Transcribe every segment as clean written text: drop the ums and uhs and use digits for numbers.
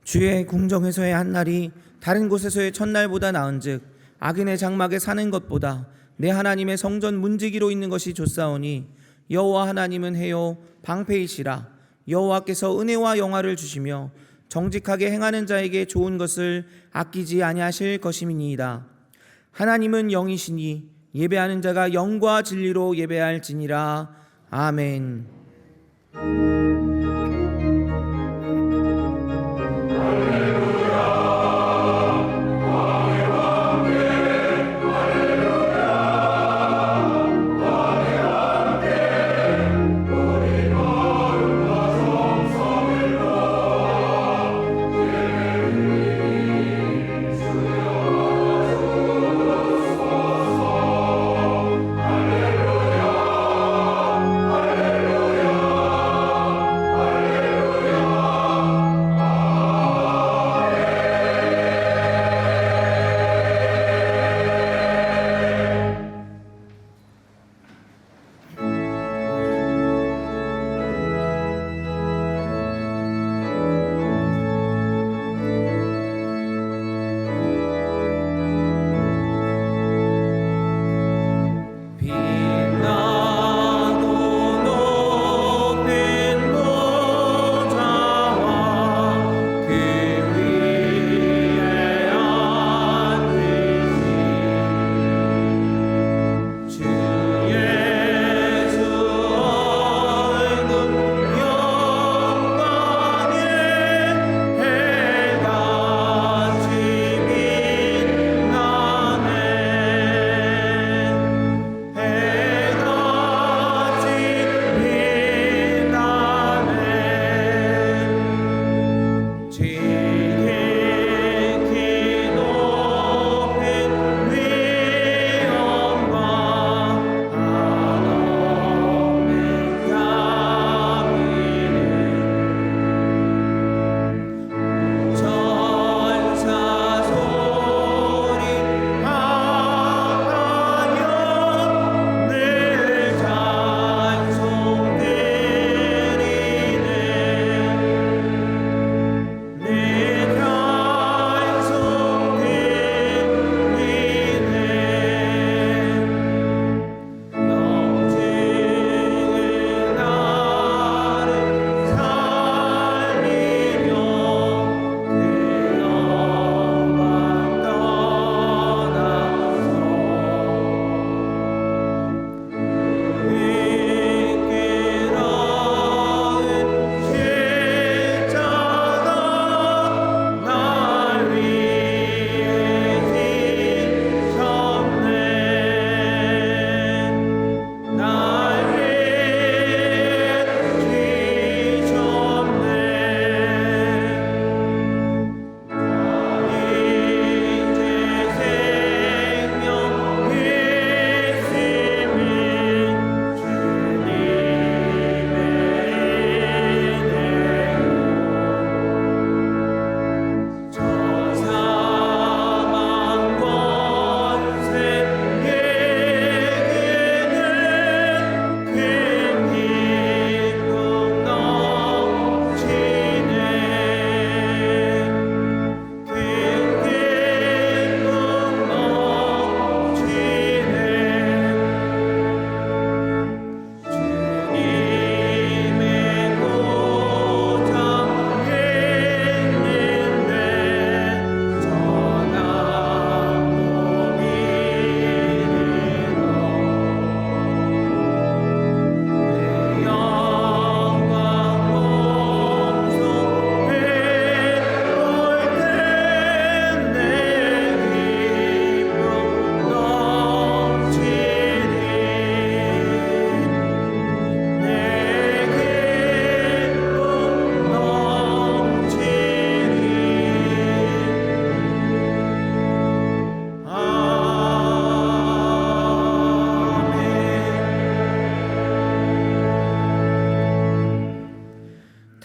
주의 궁정에서의 한 날이 다른 곳에서의 첫날보다 나은즉 악인의 장막에 사는 것보다 내 하나님의 성전 문지기로 있는 것이 좋사오니 여호와 하나님은 해요 방패이시라. 여호와께서 은혜와 영화를 주시며 정직하게 행하는 자에게 좋은 것을 아끼지 아니하실 것임이니이다. 하나님은 영이시니 예배하는 자가 영과 진리로 예배할지니라. 아멘.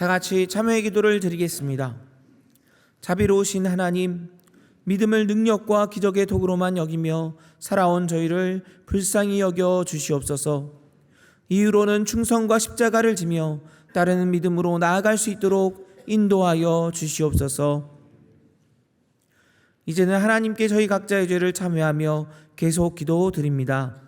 다 같이 참회의 기도를 드리겠습니다. 자비로우신 하나님, 믿음을 능력과 기적의 도구로만 여기며 살아온 저희를 불쌍히 여겨 주시옵소서. 이유로는 충성과 십자가를 지며 따르는 믿음으로 나아갈 수 있도록 인도하여 주시옵소서. 이제는 하나님께 저희 각자의 죄를 참회하며 계속 기도드립니다.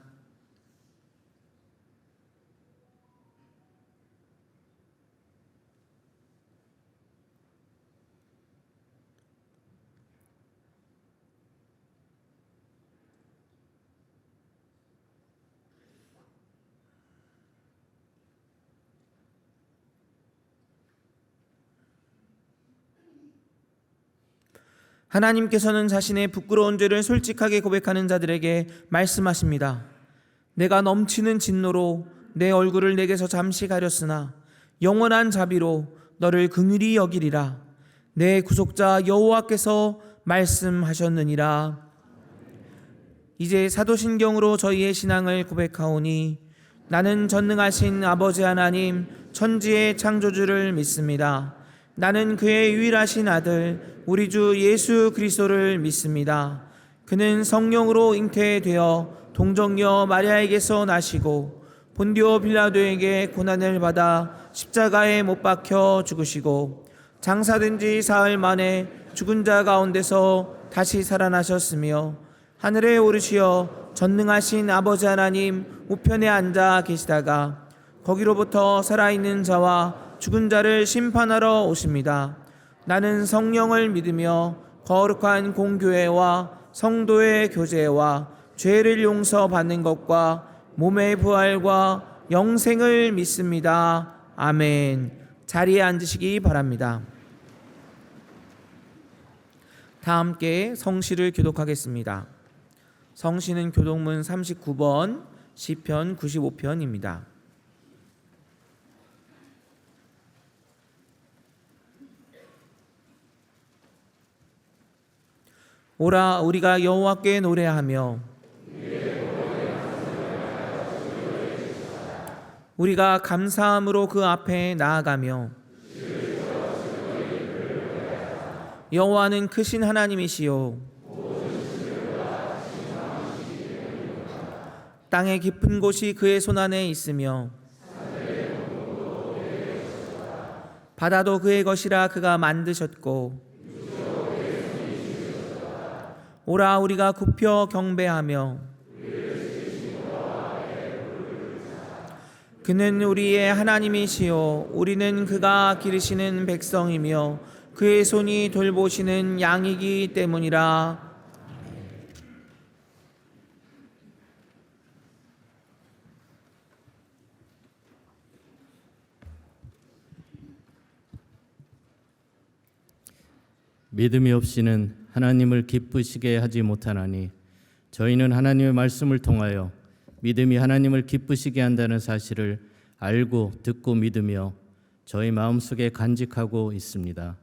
하나님께서는 자신의 부끄러운 죄를 솔직하게 고백하는 자들에게 말씀하십니다. 내가 넘치는 진노로 내 얼굴을 내게서 잠시 가렸으나 영원한 자비로 너를 긍휼히 여기리라. 내 구속자 여호와께서 말씀하셨느니라. 이제 사도신경으로 저희의 신앙을 고백하오니 나는 전능하신 아버지 하나님 천지의 창조주를 믿습니다. 나는 그의 유일하신 아들 우리 주 예수 그리스도를 믿습니다. 그는 성령으로 잉태되어 동정녀 마리아에게서 나시고 본디오 빌라도에게 고난을 받아 십자가에 못 박혀 죽으시고 장사된 지 사흘 만에 죽은 자 가운데서 다시 살아나셨으며 하늘에 오르시어 전능하신 아버지 하나님 우편에 앉아 계시다가 거기로부터 살아있는 자와 죽은 자를 심판하러 오십니다. 나는 성령을 믿으며 거룩한 공교회와 성도의 교제와 죄를 용서받는 것과 몸의 부활과 영생을 믿습니다. 아멘. 자리에 앉으시기 바랍니다. 다 함께 성시를 교독하겠습니다. 성시는 교독문 39번, 시편 95편입니다. 오라 우리가 여호와께 노래하며 우리가 감사함으로 그 앞에 나아가며 여호와는 크신 하나님이시요 땅의 깊은 곳이 그의 손안에 있으며 바다도 그의 것이라 그가 만드셨고 오라 우리가 굽혀 경배하며 그는 우리의 하나님이시요 우리는 그가 기르시는 백성이며 그의 손이 돌보시는 양이기 때문이라. 믿음이 없이는 하나님을 기쁘시게 하지 못하나니 저희는 하나님의 말씀을 통하여 믿음이 하나님을 기쁘시게 한다는 사실을 알고 듣고 믿으며 저희 마음속에 간직하고 있습니다.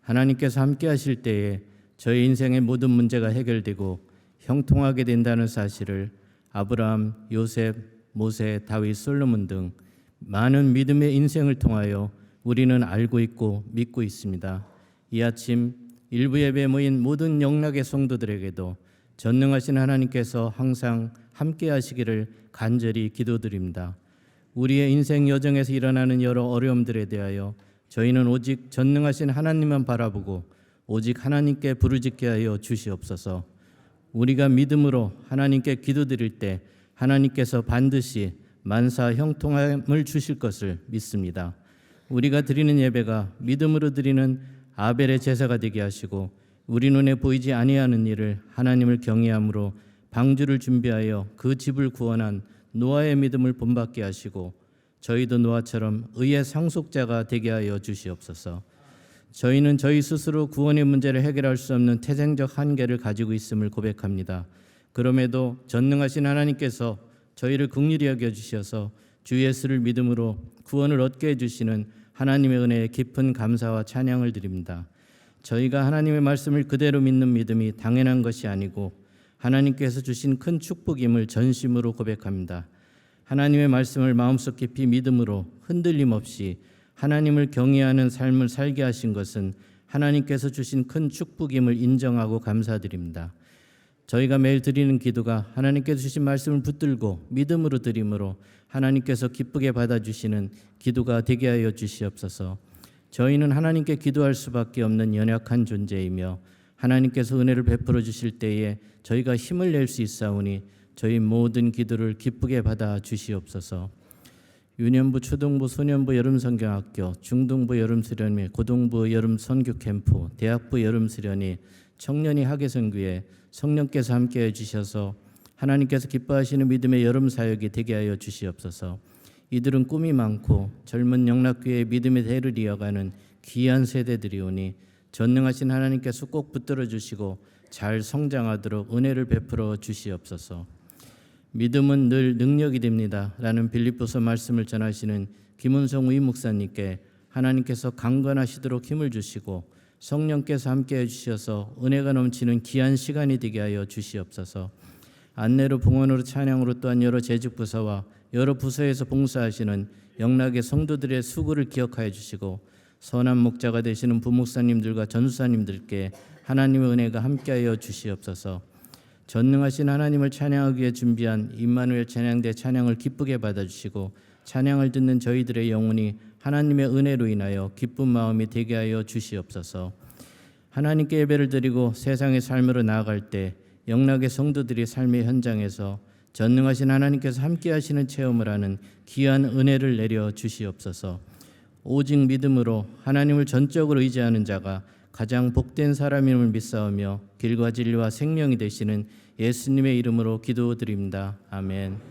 하나님께서 함께 하실 때에 저희 인생의 모든 문제가 해결되고 형통하게 된다는 사실을 아브라함, 요셉, 모세, 다윗, 솔로몬 등 많은 믿음의 인생을 통하여 우리는 알고 있고 믿고 있습니다. 이 아침 일부 예배에 모인 모든 영락의 성도들에게도 전능하신 하나님께서 항상 함께 하시기를 간절히 기도드립니다. 우리의 인생 여정에서 일어나는 여러 어려움들에 대하여 저희는 오직 전능하신 하나님만 바라보고 오직 하나님께 부르짖게 하여 주시옵소서. 우리가 믿음으로 하나님께 기도드릴 때 하나님께서 반드시 만사 형통함을 주실 것을 믿습니다. 우리가 드리는 예배가 믿음으로 드리는 아벨의 제사가 되게 하시고 우리 눈에 보이지 아니하는 일을 하나님을 경외함으로 방주를 준비하여 그 집을 구원한 노아의 믿음을 본받게 하시고 저희도 노아처럼 의의 상속자가 되게 하여 주시옵소서. 저희는 저희 스스로 구원의 문제를 해결할 수 없는 태생적 한계를 가지고 있음을 고백합니다. 그럼에도 전능하신 하나님께서 저희를 긍휼히 여겨 주셔서 주 예수를 믿음으로 구원을 얻게 해주시는 하나님의 은혜에 깊은 감사와 찬양을 드립니다. 저희가 하나님의 말씀을 그대로 믿는 믿음이 당연한 것이 아니고 하나님께서 주신 큰 축복임을 전심으로 고백합니다. 하나님의 말씀을 마음속 깊이 믿음으로 흔들림 없이 하나님을 경외하는 삶을 살게 하신 것은 하나님께서 주신 큰 축복임을 인정하고 감사드립니다. 저희가 매일 드리는 기도가 하나님께서 주신 말씀을 붙들고 믿음으로 드림으로 하나님께서 기쁘게 받아주시는 기도가 되게 하여 주시옵소서. 저희는 하나님께 기도할 수밖에 없는 연약한 존재이며 하나님께서 은혜를 베풀어 주실 때에 저희가 힘을 낼 수 있사오니 저희 모든 기도를 기쁘게 받아 주시옵소서. 유년부, 초등부, 소년부 여름성경학교, 중등부 여름수련회, 고등부 여름선교 캠프, 대학부 여름수련회, 청년이 학예선교에 성령께서 함께해 주셔서 하나님께서 기뻐하시는 믿음의 여름사역이 되게 하여 주시옵소서. 이들은 꿈이 많고 젊은 영락교회의 믿음의 대를 이어가는 귀한 세대들이오니 전능하신 하나님께서 꼭 붙들어 주시고 잘 성장하도록 은혜를 베풀어 주시옵소서. 믿음은 늘 능력이 됩니다 라는 빌립보서 말씀을 전하시는 김은성 의 목사님께 하나님께서 강건하시도록 힘을 주시고 성령께서 함께해 주셔서 은혜가 넘치는 귀한 시간이 되게 하여 주시옵소서. 안내로, 봉헌으로, 찬양으로 또한 여러 재직부서와 여러 부서에서 봉사하시는 영락의 성도들의 수고를 기억하여 주시고 선한 목자가 되시는 부목사님들과 전수사님들께 하나님의 은혜가 함께하여 주시옵소서. 전능하신 하나님을 찬양하기 위해 준비한 임마누엘 찬양대 찬양을 기쁘게 받아주시고 찬양을 듣는 저희들의 영혼이 하나님의 은혜로 인하여 기쁜 마음이 되게 하여 주시옵소서. 하나님께 예배를 드리고 세상의 삶으로 나아갈 때 영락의 성도들이 삶의 현장에서 전능하신 하나님께서 함께 하시는 체험을 하는 귀한 은혜를 내려 주시옵소서. 오직 믿음으로 하나님을 전적으로 의지하는 자가 가장 복된 사람임을 믿사오며 길과 진리와 생명이 되시는 예수님의 이름으로 기도드립니다. 아멘.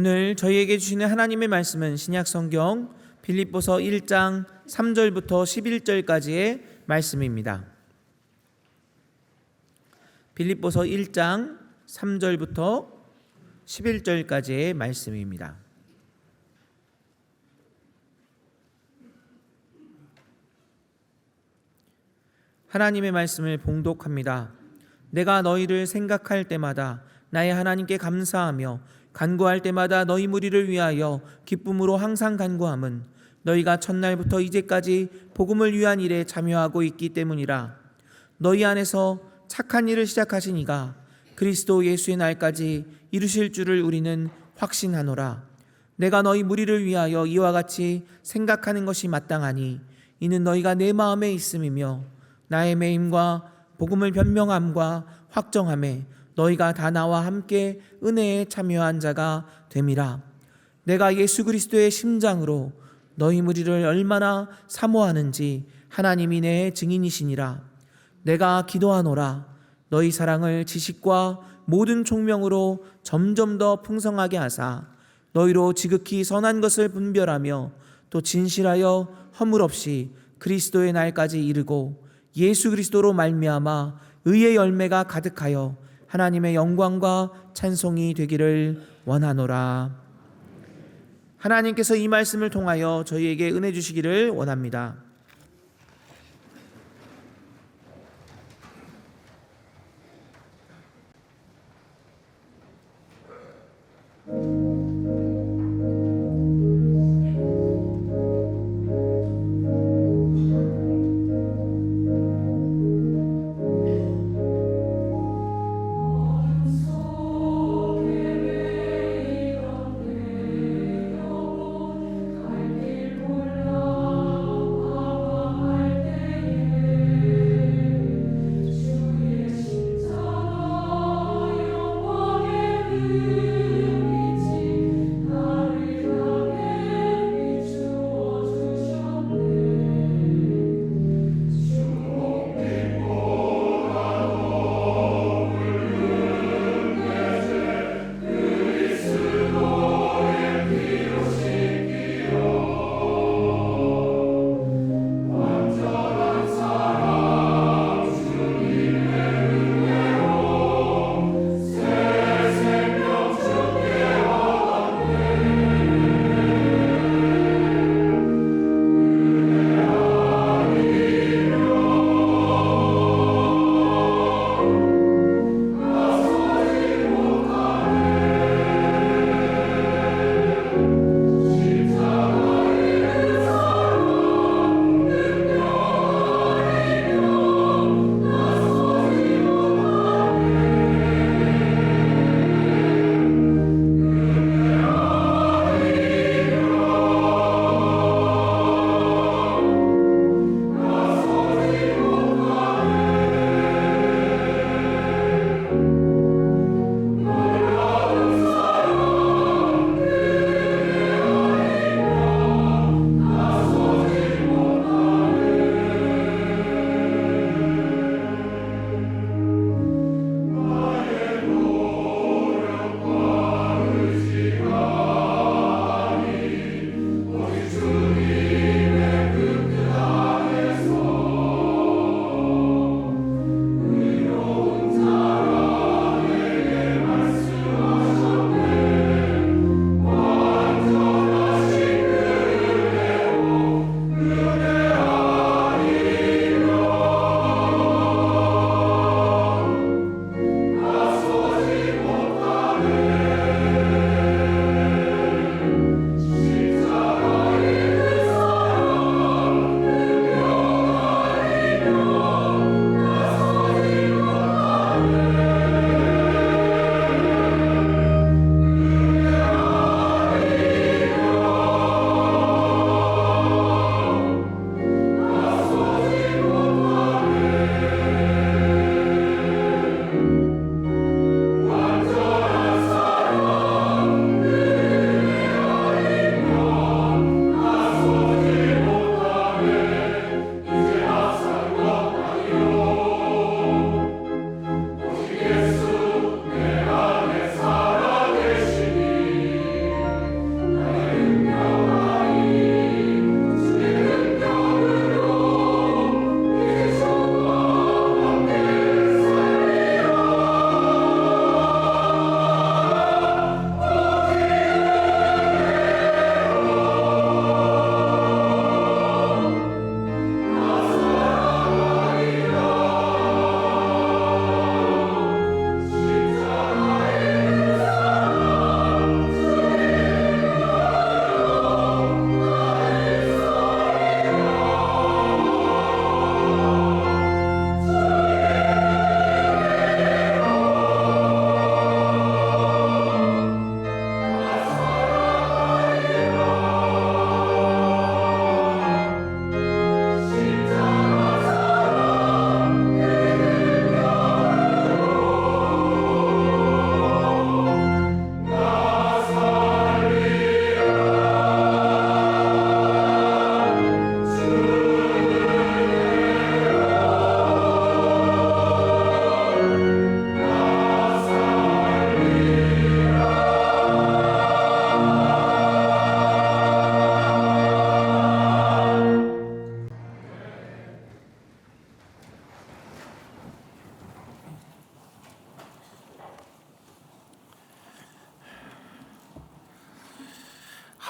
오늘 저희에게 주시는 하나님의 말씀은 신약성경 빌립보서 1장 3절부터 11절까지의 말씀입니다. 빌립보서 1장 3절부터 11절까지의 말씀입니다. 하나님의 말씀을 봉독합니다. 내가 너희를 생각할 때마다 나의 하나님께 감사하며 간구할 때마다 너희 무리를 위하여 기쁨으로 항상 간구함은 너희가 첫날부터 이제까지 복음을 위한 일에 참여하고 있기 때문이라. 너희 안에서 착한 일을 시작하신 이가 그리스도 예수의 날까지 이루실 줄을 우리는 확신하노라. 내가 너희 무리를 위하여 이와 같이 생각하는 것이 마땅하니 이는 너희가 내 마음에 있음이며 나의 매임과 복음을 변명함과 확정함에 너희가 다 나와 함께 은혜에 참여한 자가 됨이라. 내가 예수 그리스도의 심장으로 너희 무리를 얼마나 사모하는지 하나님이 내 증인이시니라. 내가 기도하노라. 너희 사랑을 지식과 모든 총명으로 점점 더 풍성하게 하사 너희로 지극히 선한 것을 분별하며 또 진실하여 허물 없이 그리스도의 날까지 이르고 예수 그리스도로 말미암아 의의 열매가 가득하여 하나님의 영광과 찬송이 되기를 원하노라. 하나님께서 이 말씀을 통하여 저희에게 은혜 주시기를 원합니다.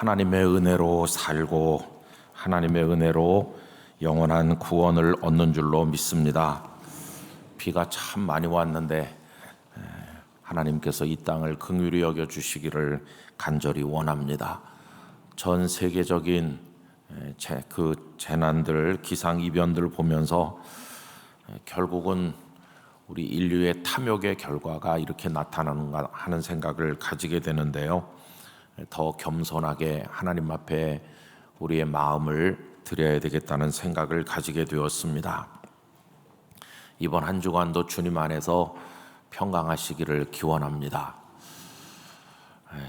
하나님의 은혜로 살고 하나님의 은혜로 영원한 구원을 얻는 줄로 믿습니다. 비가 참 많이 왔는데 하나님께서 이 땅을 긍휼히 여겨 주시기를 간절히 원합니다. 전 세계적인 그 재난들, 기상이변들 보면서 결국은 우리 인류의 탐욕의 결과가 이렇게 나타나는가 하는 생각을 가지게 되는데요. 더 겸손하게 하나님 앞에 우리의 마음을 드려야 되겠다는 생각을 가지게 되었습니다. 이번 한 주간도 주님 안에서 평강하시기를 기원합니다.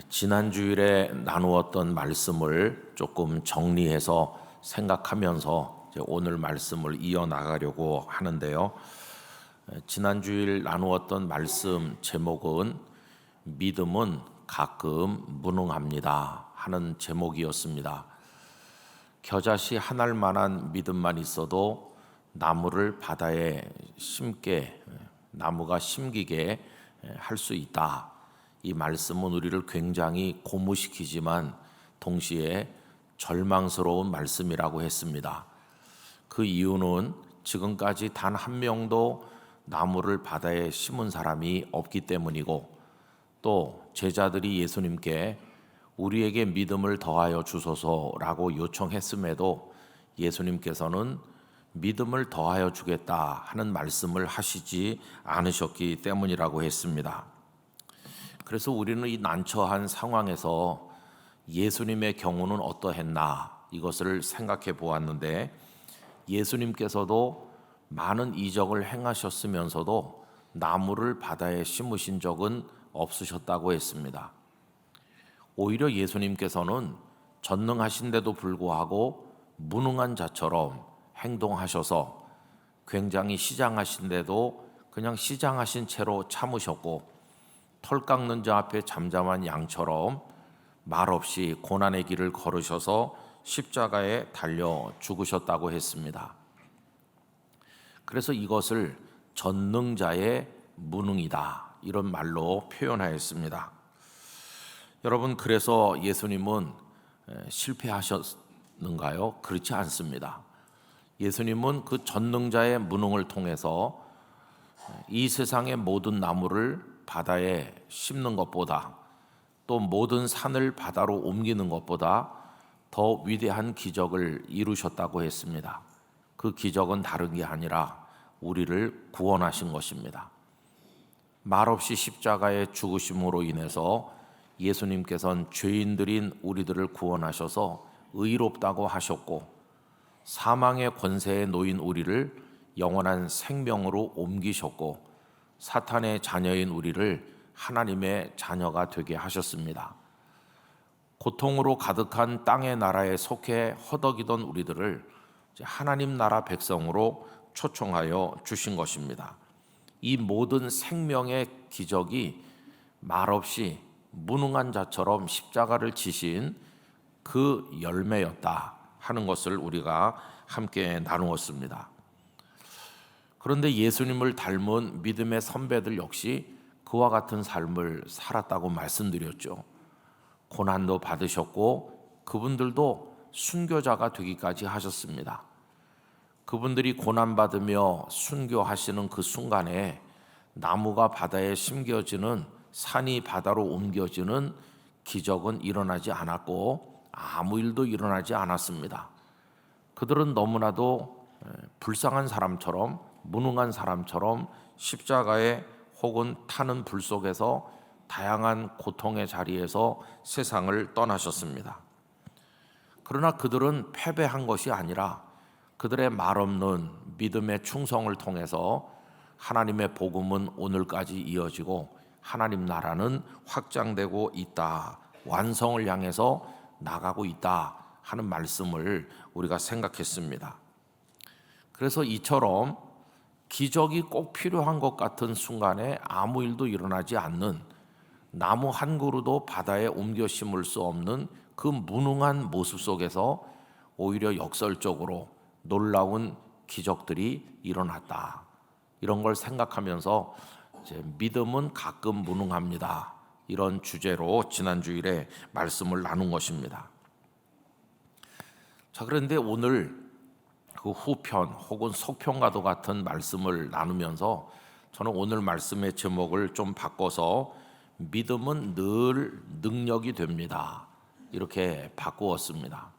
지난 주일에 나누었던 말씀을 조금 정리해서 생각하면서 이제 오늘 말씀을 이어나가려고 하는데요. 지난 주일 나누었던 말씀 제목은 믿음은 가끔 무능합니다 하는 제목이었습니다. 겨자씨 한 알만한 믿음만 있어도 나무를 바다에 심게, 나무가 심기게 할 수 있다. 이 말씀은 우리를 굉장히 고무시키지만 동시에 절망스러운 말씀이라고 했습니다. 그 이유는 지금까지 단 한 명도 나무를 바다에 심은 사람이 없기 때문이고, 또 제자들이 예수님께 우리에게 믿음을 더하여 주소서라고 요청했음에도 예수님께서는 믿음을 더하여 주겠다 하는 말씀을 하시지 않으셨기 때문이라고 했습니다. 그래서 우리는 이 난처한 상황에서 예수님의 경우는 어떠했나 이것을 생각해 보았는데, 예수님께서도 많은 이적을 행하셨으면서도 나무를 바다에 심으신 적은 없으셨다고 했습니다. 오히려 예수님께서는 전능하신데도 불구하고 무능한 자처럼 행동하셔서 굉장히 시장하신데도 그냥 시장하신 채로 참으셨고, 털 깎는 자 앞에 잠잠한 양처럼 말없이 고난의 길을 걸으셔서 십자가에 달려 죽으셨다고 했습니다. 그래서 이것을 전능자의 무능이다 이런 말로 표현하였습니다. 여러분, 그래서 예수님은 실패하셨는가요? 그렇지 않습니다. 예수님은 그 전능자의 무능을 통해서 이 세상의 모든 나무를 바다에 심는 것보다, 또 모든 산을 바다로 옮기는 것보다 더 위대한 기적을 이루셨다고 했습니다. 그 기적은 다른 게 아니라 우리를 구원하신 것입니다. 말없이 십자가에 죽으심으로 인해서 예수님께서는 죄인들인 우리들을 구원하셔서 의롭다고 하셨고, 사망의 권세에 놓인 우리를 영원한 생명으로 옮기셨고, 사탄의 자녀인 우리를 하나님의 자녀가 되게 하셨습니다. 고통으로 가득한 땅의 나라에 속해 허덕이던 우리들을 하나님 나라 백성으로 초청하여 주신 것입니다. 이 모든 생명의 기적이 말없이 무능한 자처럼 십자가를 지신 그 열매였다 하는 것을 우리가 함께 나누었습니다. 그런데 예수님을 닮은 믿음의 선배들 역시 그와 같은 삶을 살았다고 말씀드렸죠. 고난도 받으셨고 그분들도 순교자가 되기까지 하셨습니다. 그분들이 고난받으며 순교하시는 그 순간에 나무가 바다에 심겨지는, 산이 바다로 옮겨지는 기적은 일어나지 않았고 아무 일도 일어나지 않았습니다. 그들은 너무나도 불쌍한 사람처럼, 무능한 사람처럼 십자가에 혹은 타는 불 속에서 다양한 고통의 자리에서 세상을 떠나셨습니다. 그러나 그들은 패배한 것이 아니라 그들의 말없는 믿음의 충성을 통해서 하나님의 복음은 오늘까지 이어지고 하나님 나라는 확장되고 있다, 완성을 향해서 나가고 있다 하는 말씀을 우리가 생각했습니다. 그래서 이처럼 기적이 꼭 필요한 것 같은 순간에 아무 일도 일어나지 않는, 나무 한 그루도 바다에 옮겨 심을 수 없는 그 무능한 모습 속에서 오히려 역설적으로 놀라운 기적들이 일어났다. 이런 걸 생각하면서 이제 믿음은 가끔 무능합니다. 이런 주제로 지난 주일에 말씀을 나눈 것입니다. 자, 그런데 오늘 그 후편 혹은 속편과도 같은 말씀을 나누면서 저는 오늘 말씀의 제목을 좀 바꿔서 믿음은 늘 능력이 됩니다, 이렇게 바꾸었습니다.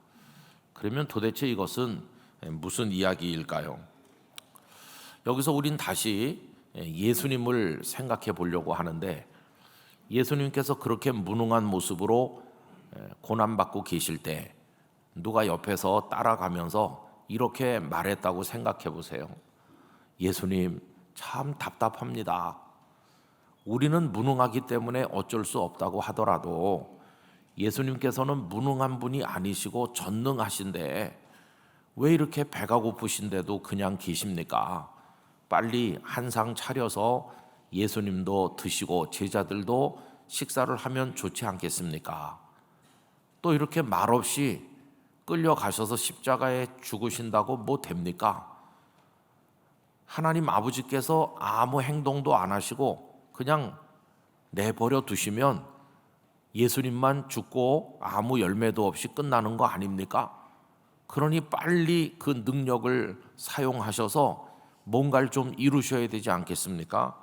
그러면 도대체 이것은 무슨 이야기일까요? 여기서 우린 다시 예수님을 생각해 보려고 하는데, 예수님께서 그렇게 무능한 모습으로 고난받고 계실 때 누가 옆에서 따라가면서 이렇게 말했다고 생각해 보세요. 예수님, 참 답답합니다. 우리는 무능하기 때문에 어쩔 수 없다고 하더라도 예수님께서는 무능한 분이 아니시고 전능하신데 왜 이렇게 배가 고프신데도 그냥 계십니까? 빨리 한상 차려서 예수님도 드시고 제자들도 식사를 하면 좋지 않겠습니까? 또 이렇게 말없이 끌려가셔서 십자가에 죽으신다고 뭐 됩니까? 하나님 아버지께서 아무 행동도 안 하시고 그냥 내버려 두시면 예수님만 죽고 아무 열매도 없이 끝나는 거 아닙니까? 그러니 빨리 그 능력을 사용하셔서 뭔가를 좀 이루셔야 되지 않겠습니까?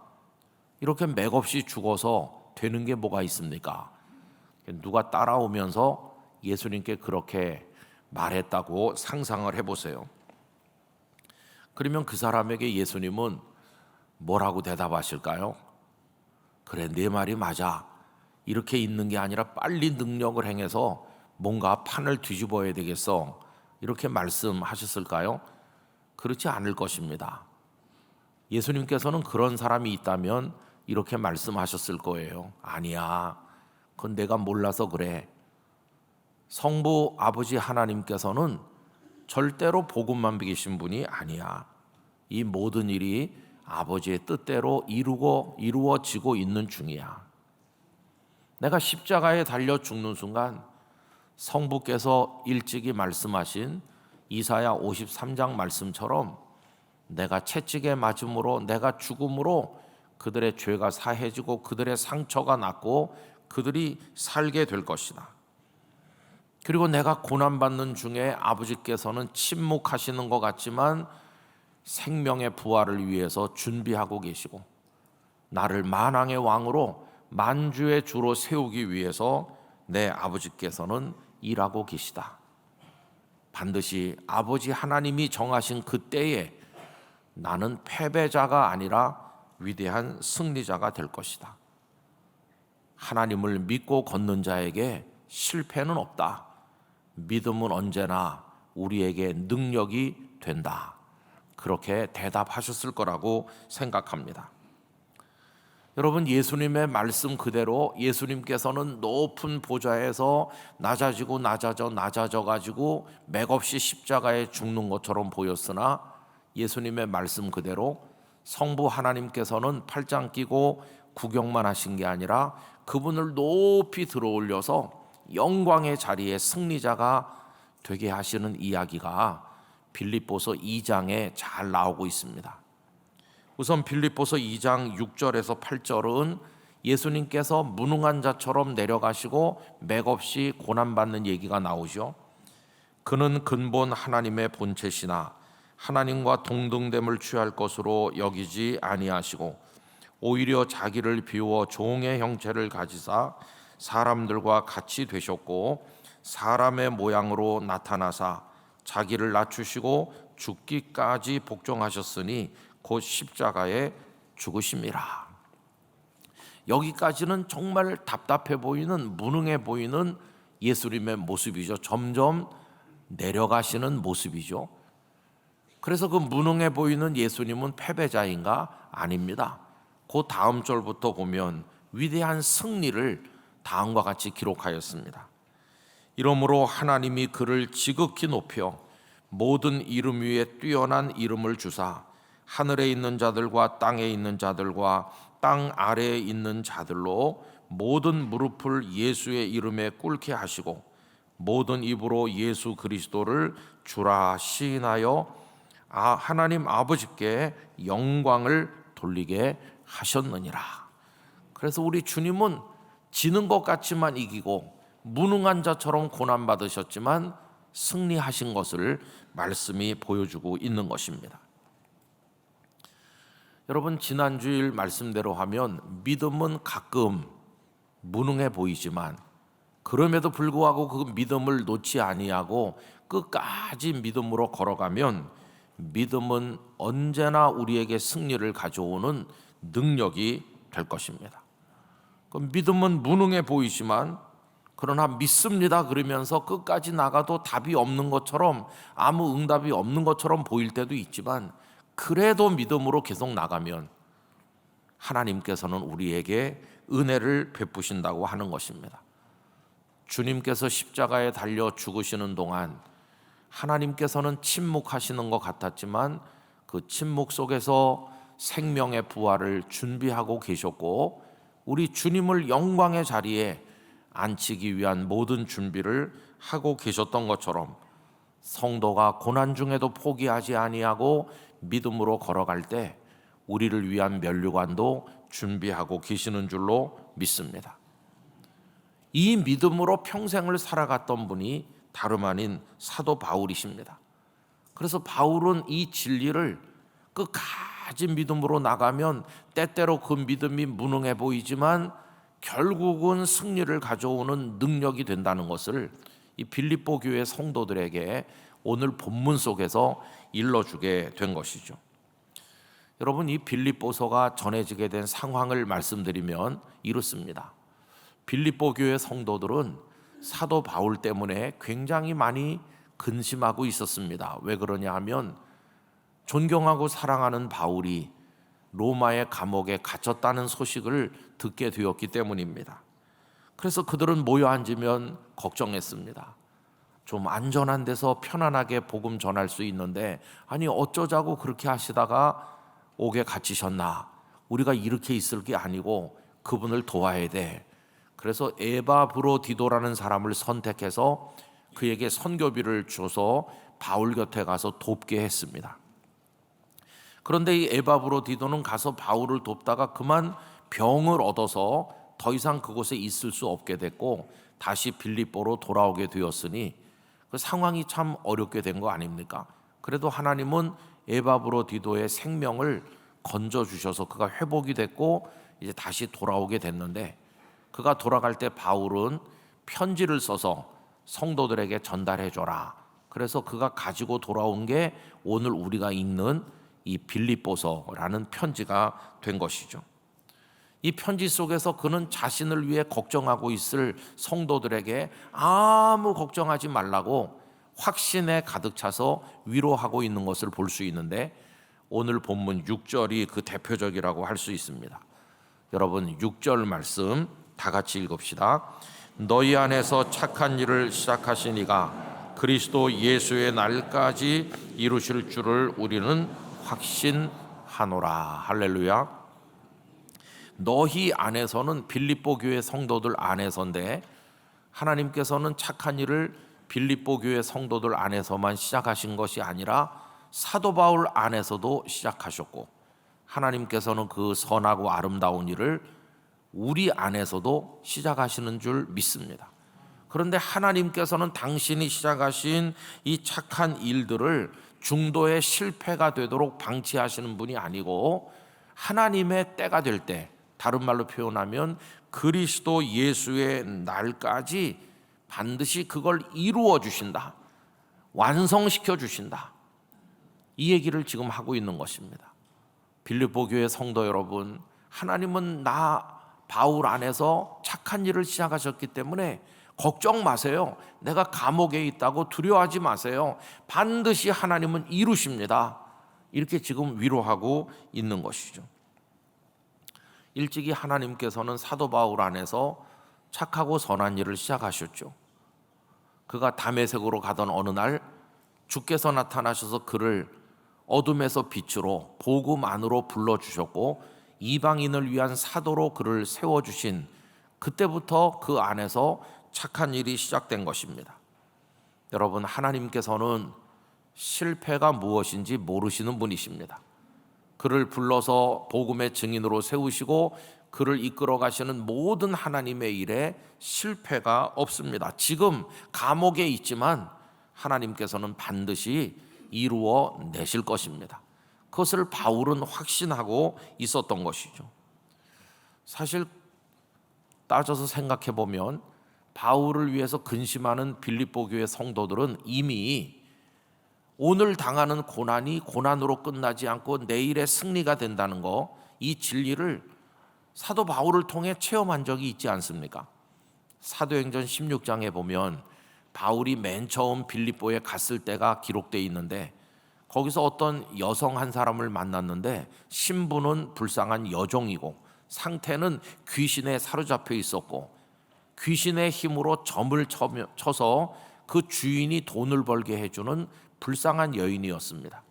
이렇게 맥없이 죽어서 되는 게 뭐가 있습니까? 누가 따라오면서 예수님께 그렇게 말했다고 상상을 해보세요. 그러면 그 사람에게 예수님은 뭐라고 대답하실까요? 그래, 네 말이 맞아. 이렇게 있는 게 아니라 빨리 능력을 행해서 뭔가 판을 뒤집어야 되겠어, 이렇게 말씀하셨을까요? 그렇지 않을 것입니다. 예수님께서는 그런 사람이 있다면 이렇게 말씀하셨을 거예요. 아니야, 그건 내가 몰라서 그래. 성부 아버지 하나님께서는 절대로 복음만 비기신 분이 아니야. 이 모든 일이 아버지의 뜻대로 이루어지고 있는 중이야. 내가 십자가에 달려 죽는 순간 성부께서 일찍이 말씀하신 이사야 53장 말씀처럼 내가 채찍에 맞음으로, 내가 죽음으로 그들의 죄가 사해지고 그들의 상처가 낫고 그들이 살게 될 것이다. 그리고 내가 고난받는 중에 아버지께서는 침묵하시는 것 같지만 생명의 부활을 위해서 준비하고 계시고 나를 만왕의 왕으로 만주의 주로 세우기 위해서 내 아버지께서는 일하고 계시다. 반드시 아버지 하나님이 정하신 그 때에 나는 패배자가 아니라 위대한 승리자가 될 것이다. 하나님을 믿고 걷는 자에게 실패는 없다. 믿음은 언제나 우리에게 능력이 된다. 그렇게 대답하셨을 거라고 생각합니다. 여러분, 예수님의 말씀 그대로 예수님께서는 높은 보좌에서 낮아지고 낮아져 가지고 맥없이 십자가에 죽는 것처럼 보였으나 예수님의 말씀 그대로 성부 하나님께서는 팔짱 끼고 구경만 하신 게 아니라 그분을 높이 들어올려서 영광의 자리에 승리자가 되게 하시는 이야기가 빌립보서 2장에 잘 나오고 있습니다. 우선 빌립보서 2장 6절에서 8절은 예수님께서 무능한 자처럼 내려가시고 맥없이 고난받는 얘기가 나오죠. 그는 근본 하나님의 본체시나 하나님과 동등됨을 취할 것으로 여기지 아니하시고 오히려 자기를 비워 종의 형체를 가지사 사람들과 같이 되셨고 사람의 모양으로 나타나사 자기를 낮추시고 죽기까지 복종하셨으니 곧 십자가에 죽으심이라. 여기까지는 정말 답답해 보이는, 무능해 보이는 예수님의 모습이죠. 점점 내려가시는 모습이죠. 그래서 그 무능해 보이는 예수님은 패배자인가? 아닙니다. 그 다음 절부터 보면 위대한 승리를 다음과 같이 기록하였습니다. 이러므로 하나님이 그를 지극히 높여 모든 이름 위에 뛰어난 이름을 주사 하늘에 있는 자들과 땅에 있는 자들과 땅 아래에 있는 자들로 모든 무릎을 예수의 이름에 꿇게 하시고 모든 입으로 예수 그리스도를 주라 시인하여 하나님 아버지께 영광을 돌리게 하셨느니라. 그래서 우리 주님은 지는 것 같지만 이기고 무능한 자처럼 고난받으셨지만 승리하신 것을 말씀이 보여주고 있는 것입니다. 여러분, 지난주일 말씀대로 하면 믿음은 가끔 무능해 보이지만 그럼에도 불구하고 그 믿음을 놓지 아니하고 끝까지 믿음으로 걸어가면 믿음은 언제나 우리에게 승리를 가져오는 능력이 될 것입니다. 그 믿음은 무능해 보이지만 그러나 믿습니다 그러면서 끝까지 나가도 답이 없는 것처럼, 아무 응답이 없는 것처럼 보일 때도 있지만 그래도 믿음으로 계속 나가면 하나님께서는 우리에게 은혜를 베푸신다고 하는 것입니다. 주님께서 십자가에 달려 죽으시는 동안 하나님께서는 침묵하시는 것 같았지만 그 침묵 속에서 생명의 부활을 준비하고 계셨고, 우리 주님을 영광의 자리에 앉히기 위한 모든 준비를 하고 계셨던 것처럼 성도가 고난 중에도 포기하지 아니하고 믿음으로 걸어갈 때 우리를 위한 면류관도 준비하고 계시는 줄로 믿습니다. 이 믿음으로 평생을 살아갔던 분이 다름 아닌 사도 바울이십니다. 그래서 바울은 이 진리를 끝까지 믿음으로 나가면 때때로 그 믿음이 무능해 보이지만 결국은 승리를 가져오는 능력이 된다는 것을 이 빌립보 교회 성도들에게 오늘 본문 속에서 일러주게 된 것이죠. 여러분, 이 빌립보서가 전해지게 된 상황을 말씀드리면 이렇습니다. 빌립보 교회 성도들은 사도 바울 때문에 굉장히 많이 근심하고 있었습니다. 왜 그러냐 하면 존경하고 사랑하는 바울이 로마의 감옥에 갇혔다는 소식을 듣게 되었기 때문입니다. 그래서 그들은 모여 앉으면 걱정했습니다. 좀 안전한 데서 편안하게 복음 전할 수 있는데, 아니 어쩌자고 그렇게 하시다가 옥에 갇히셨나? 우리가 이렇게 있을 게 아니고 그분을 도와야 돼. 그래서 에바브로디도라는 사람을 선택해서 그에게 선교비를 줘서 바울 곁에 가서 돕게 했습니다. 그런데 이 에바브로디도는 가서 바울을 돕다가 그만 병을 얻어서 더 이상 그곳에 있을 수 없게 됐고 다시 빌립보로 돌아오게 되었으니 그 상황이 참 어렵게 된 거 아닙니까? 그래도 하나님은 에바브로디도의 생명을 건져주셔서 그가 회복이 됐고 이제 다시 돌아오게 됐는데, 그가 돌아갈 때 바울은 편지를 써서 성도들에게 전달해줘라. 그래서 그가 가지고 돌아온 게 오늘 우리가 읽는 이 빌립보서라는 편지가 된 것이죠. 이 편지 속에서 그는 자신을 위해 걱정하고 있을 성도들에게 아무 걱정하지 말라고 확신에 가득 차서 위로하고 있는 것을 볼 수 있는데, 오늘 본문 6절이 그 대표적이라고 할 수 있습니다. 여러분, 6절 말씀 다 같이 읽읍시다. 너희 안에서 착한 일을 시작하신 이가 그리스도 예수의 날까지 이루실 줄을 우리는 확신하노라. 할렐루야. 너희 안에서는 빌립보 교회 성도들 안에서인데, 하나님께서는 착한 일을 빌립보 교회 성도들 안에서만 시작하신 것이 아니라 사도 바울 안에서도 시작하셨고, 하나님께서는 그 선하고 아름다운 일을 우리 안에서도 시작하시는 줄 믿습니다. 그런데 하나님께서는 당신이 시작하신 이 착한 일들을 중도의 실패가 되도록 방치하시는 분이 아니고, 하나님의 때가 될 때, 다른 말로 표현하면 그리스도 예수의 날까지 반드시 그걸 이루어 주신다, 완성시켜 주신다, 이 얘기를 지금 하고 있는 것입니다. 빌립보 교회 성도 여러분, 하나님은 나 바울 안에서 착한 일을 시작하셨기 때문에 걱정 마세요. 내가 감옥에 있다고 두려워하지 마세요. 반드시 하나님은 이루십니다. 이렇게 지금 위로하고 있는 것이죠. 일찍이 하나님께서는 사도 바울 안에서 착하고 선한 일을 시작하셨죠. 그가 다메섹으로 가던 어느 날 주께서 나타나셔서 그를 어둠에서 빛으로 복음 안으로 불러주셨고 이방인을 위한 사도로 그를 세워주신 그때부터 그 안에서 착한 일이 시작된 것입니다. 여러분, 하나님께서는 실패가 무엇인지 모르시는 분이십니다. 그를 불러서 복음의 증인으로 세우시고 그를 이끌어 가시는 모든 하나님의 일에 실패가 없습니다. 지금 감옥에 있지만 하나님께서는 반드시 이루어 내실 것입니다. 그것을 바울은 확신하고 있었던 것이죠. 사실 따져서 생각해 보면 바울을 위해서 근심하는 빌립보 교회 성도들은 이미 오늘 당하는 고난이 고난으로 끝나지 않고 내일의 승리가 된다는 거, 이 진리를 사도 바울을 통해 체험한 적이 있지 않습니까? 사도행전 16장에 보면 바울이 맨 처음 빌립보에 갔을 때가 기록되어 있는데, 거기서 어떤 여성 한 사람을 만났는데 신부는 불쌍한 여종이고 상태는 귀신에 사로잡혀 있었고 귀신의 힘으로 점을 쳐서 그 주인이 돈을 벌게 해주는 불쌍한 여인이었습니다.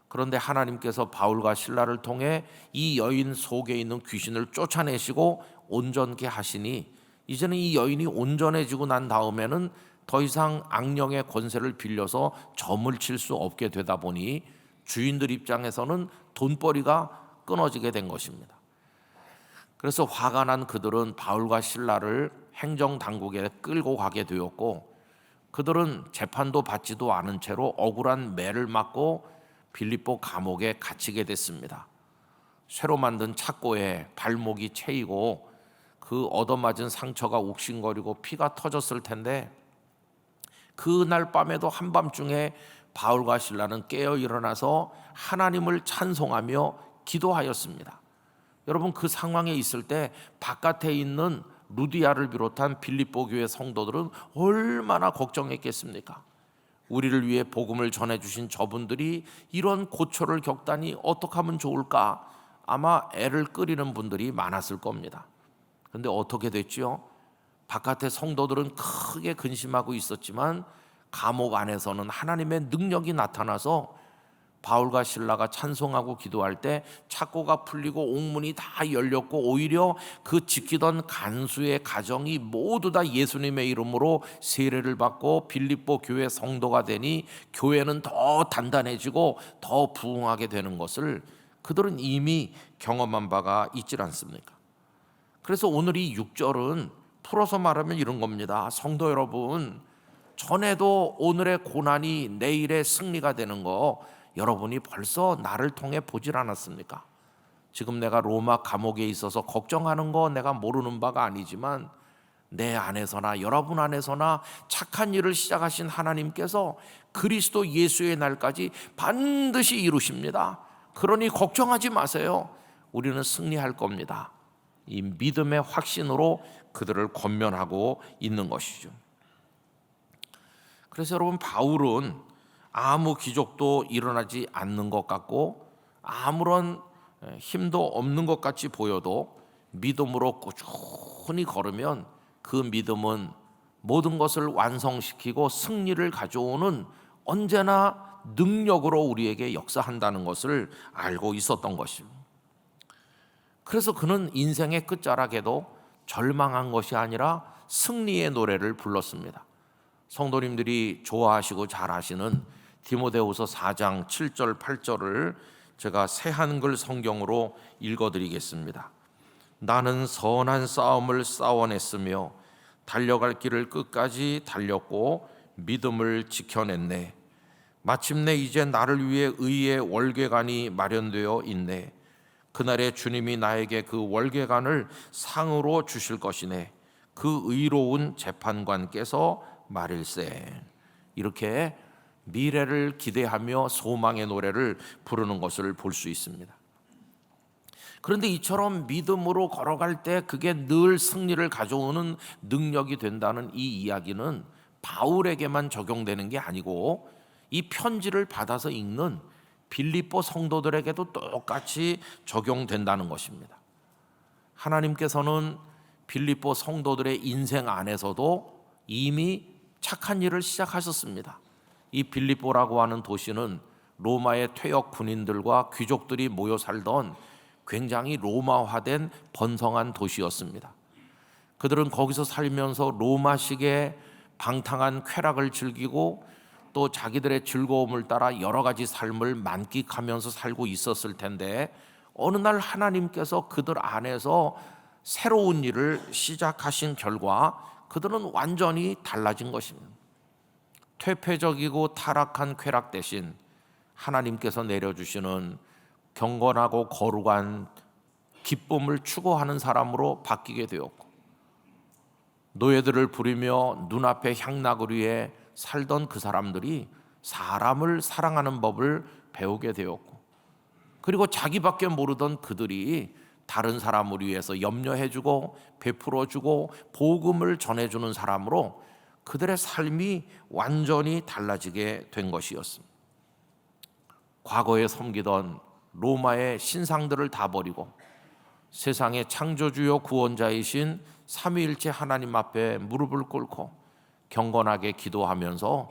그런데 하나님께서 바울과 실라를 통해 이 여인 속에 있는 귀신을 쫓아내시고 온전케 하시니, 이제는 이 여인이 온전해지고 난 다음에는 더 이상 악령의 권세를 빌려서 점을 칠 수 없게 되다 보니 주인들 입장에서는 돈벌이가 끊어지게 된 것입니다. 그래서 화가 난 그들은 바울과 실라를 행정당국에 끌고 가게 되었고, 그들은 재판도 받지도 않은 채로 억울한 매를 맞고 빌립보 감옥에 갇히게 됐습니다. 쇠로 만든 착고에 발목이 채이고 그 얻어맞은 상처가 욱신거리고 피가 터졌을 텐데, 그날 밤에도 한밤중에 바울과 실라는 깨어 일어나서 하나님을 찬송하며 기도하였습니다. 여러분, 그 상황에 있을 때 바깥에 있는 루디아를 비롯한 빌립보 교회 성도들은 얼마나 걱정했겠습니까? 우리를 위해 복음을 전해주신 저분들이 이런 고초를 겪다니 어떻게 하면 좋을까? 아마 애를 끓이는 분들이 많았을 겁니다. 그런데 어떻게 됐지요? 바깥의 성도들은 크게 근심하고 있었지만 감옥 안에서는 하나님의 능력이 나타나서 바울과 실라가 찬송하고 기도할 때 착고가 풀리고 옥문이 다 열렸고, 오히려 그 지키던 간수의 가정이 모두 다 예수님의 이름으로 세례를 받고 빌립보 교회 성도가 되니 교회는 더 단단해지고 더 부흥하게 되는 것을 그들은 이미 경험한 바가 있지 않습니까? 그래서 오늘 이 6절은 풀어서 말하면 이런 겁니다. 성도 여러분, 전에도 오늘의 고난이 내일의 승리가 되는 거 여러분이 벌써 나를 통해 보질 않았습니까? 지금 내가 로마 감옥에 있어서 걱정하는 거 내가 모르는 바가 아니지만 내 안에서나 여러분 안에서나 착한 일을 시작하신 하나님께서 그리스도 예수의 날까지 반드시 이루십니다. 그러니 걱정하지 마세요. 우리는 승리할 겁니다. 이 믿음의 확신으로 그들을 권면하고 있는 것이죠. 그래서 여러분, 바울은 아무 기적도 일어나지 않는 것 같고 아무런 힘도 없는 것 같이 보여도 믿음으로 꾸준히 걸으면 그 믿음은 모든 것을 완성시키고 승리를 가져오는 언제나 능력으로 우리에게 역사한다는 것을 알고 있었던 것입니다. 그래서 그는 인생의 끝자락에도 절망한 것이 아니라 승리의 노래를 불렀습니다. 성도님들이 좋아하시고 잘 아시는 디모데후서 4장 7절 8절을 제가 새 한글 성경으로 읽어드리겠습니다. 나는 선한 싸움을 싸워냈으며 달려갈 길을 끝까지 달렸고 믿음을 지켜냈네. 마침내 이제 나를 위해 의의 월계관이 마련되어 있네. 그날에 주님이 나에게 그 월계관을 상으로 주실 것이네. 그 의로운 재판관께서 말일세. 이렇게 미래를 기대하며 소망의 노래를 부르는 것을 볼 수 있습니다. 그런데 이처럼 믿음으로 걸어갈 때 그게 늘 승리를 가져오는 능력이 된다는 이 이야기는 바울에게만 적용되는 게 아니고 이 편지를 받아서 읽는 빌립보 성도들에게도 똑같이 적용된다는 것입니다. 하나님께서는 빌립보 성도들의 인생 안에서도 이미 착한 일을 시작하셨습니다. 이 빌립보라고 하는 도시는 로마의 퇴역 군인들과 귀족들이 모여 살던 굉장히 로마화된 번성한 도시였습니다. 그들은 거기서 살면서 로마식의 방탕한 쾌락을 즐기고 또 자기들의 즐거움을 따라 여러 가지 삶을 만끽하면서 살고 있었을 텐데, 어느 날 하나님께서 그들 안에서 새로운 일을 시작하신 결과 그들은 완전히 달라진 것입니다. 퇴폐적이고 타락한 쾌락 대신 하나님께서 내려주시는 경건하고 거룩한 기쁨을 추구하는 사람으로 바뀌게 되었고, 노예들을 부리며 눈앞에 향락을 위해 살던 그 사람들이 사람을 사랑하는 법을 배우게 되었고, 그리고 자기밖에 모르던 그들이 다른 사람을 위해서 염려해주고 베풀어주고 복음을 전해주는 사람으로 그들의 삶이 완전히 달라지게 된 것이었습니다. 과거에 섬기던 로마의 신상들을 다 버리고 세상의 창조주요 구원자이신 삼위일체 하나님 앞에 무릎을 꿇고 경건하게 기도하면서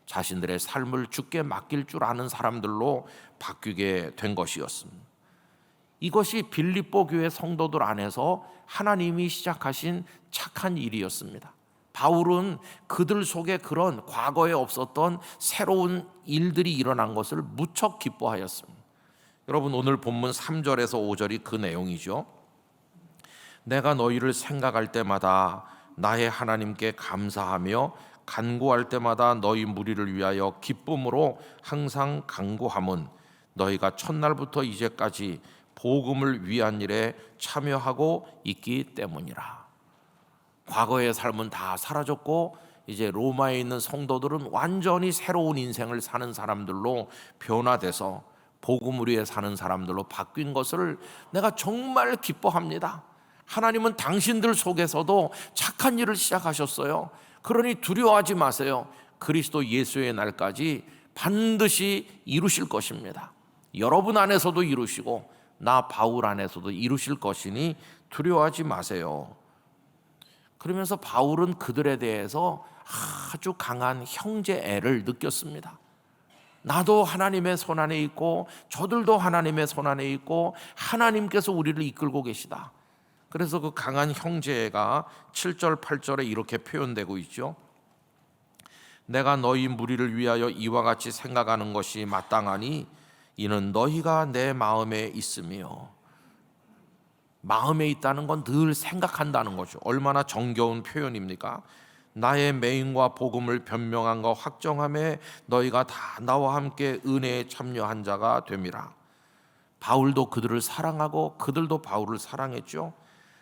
자신들의 삶을 주께 맡길 줄 아는 사람들로 바뀌게 된 것이었습니다. 이것이 빌립보 교회 성도들 안에서 하나님이 시작하신 착한 일이었습니다. 바울은 그들 속에 그런 과거에 없었던 새로운 일들이 일어난 것을 무척 기뻐하였습니다. 여러분, 오늘 본문 3절에서 5절이 그 내용이죠. 내가 너희를 생각할 때마다 나의 하나님께 감사하며 간구할 때마다 너희 무리를 위하여 기쁨으로 항상 간구함은 너희가 첫날부터 이제까지 복음을 위한 일에 참여하고 있기 때문이라. 과거의 삶은 다 사라졌고 이제 로마에 있는 성도들은 완전히 새로운 인생을 사는 사람들로 변화돼서 복음을 위해 사는 사람들로 바뀐 것을 내가 정말 기뻐합니다. 하나님은 당신들 속에서도 착한 일을 시작하셨어요. 그러니 두려워하지 마세요. 그리스도 예수의 날까지 반드시 이루실 것입니다. 여러분 안에서도 이루시고 나 바울 안에서도 이루실 것이니 두려워하지 마세요. 그러면서 바울은 그들에 대해서 아주 강한 형제애를 느꼈습니다. 나도 하나님의 손안에 있고 저들도 하나님의 손안에 있고 하나님께서 우리를 이끌고 계시다. 그래서 그 강한 형제애가 7절 8절에 이렇게 표현되고 있죠. 내가 너희 무리를 위하여 이와 같이 생각하는 것이 마땅하니 이는 너희가 내 마음에 있으며, 마음에 있다는 건 늘 생각한다는 거죠. 얼마나 정겨운 표현입니까? 나의 맹인과 복음을 변명한 것 확정함에 너희가 다 나와 함께 은혜에 참여한 자가 됨이라. 바울도 그들을 사랑하고 그들도 바울을 사랑했죠.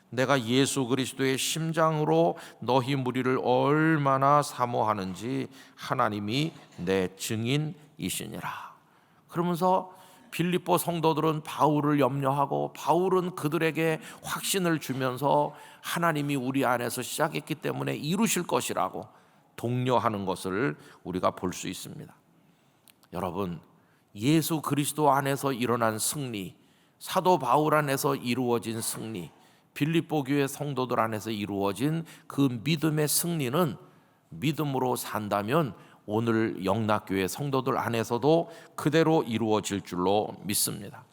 내가 예수 그리스도의 심장으로 너희 무리를 얼마나 사모하는지 하나님이 내 증인이시니라. 그러면서 빌립보 성도들은 바울을 염려하고 바울은 그들에게 확신을 주면서 하나님이 우리 안에서 시작했기 때문에 이루실 것이라고 독려하는 것을 우리가 볼 수 있습니다. 여러분, 예수 그리스도 안에서 일어난 승리, 사도 바울 안에서 이루어진 승리, 빌립보 교회 성도들 안에서 이루어진 그 믿음의 승리는 믿음으로 산다면 오늘 영락교회 성도들 안에서도 그대로 이루어질 줄로 믿습니다.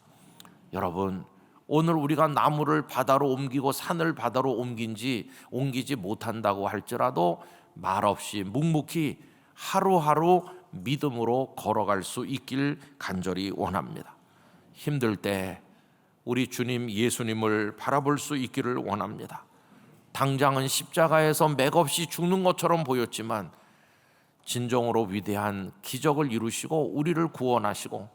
여러분, 오늘 우리가 나무를 바다로 옮기고 산을 바다로 옮기지 못한다고 할지라도 말없이 묵묵히 하루하루 믿음으로 걸어갈 수 있길 간절히 원합니다. 힘들 때 우리 주님 예수님을 바라볼 수 있기를 원합니다. 당장은 십자가에서 맥없이 죽는 것처럼 보였지만 진정으로 위대한 기적을 이루시고 우리를 구원하시고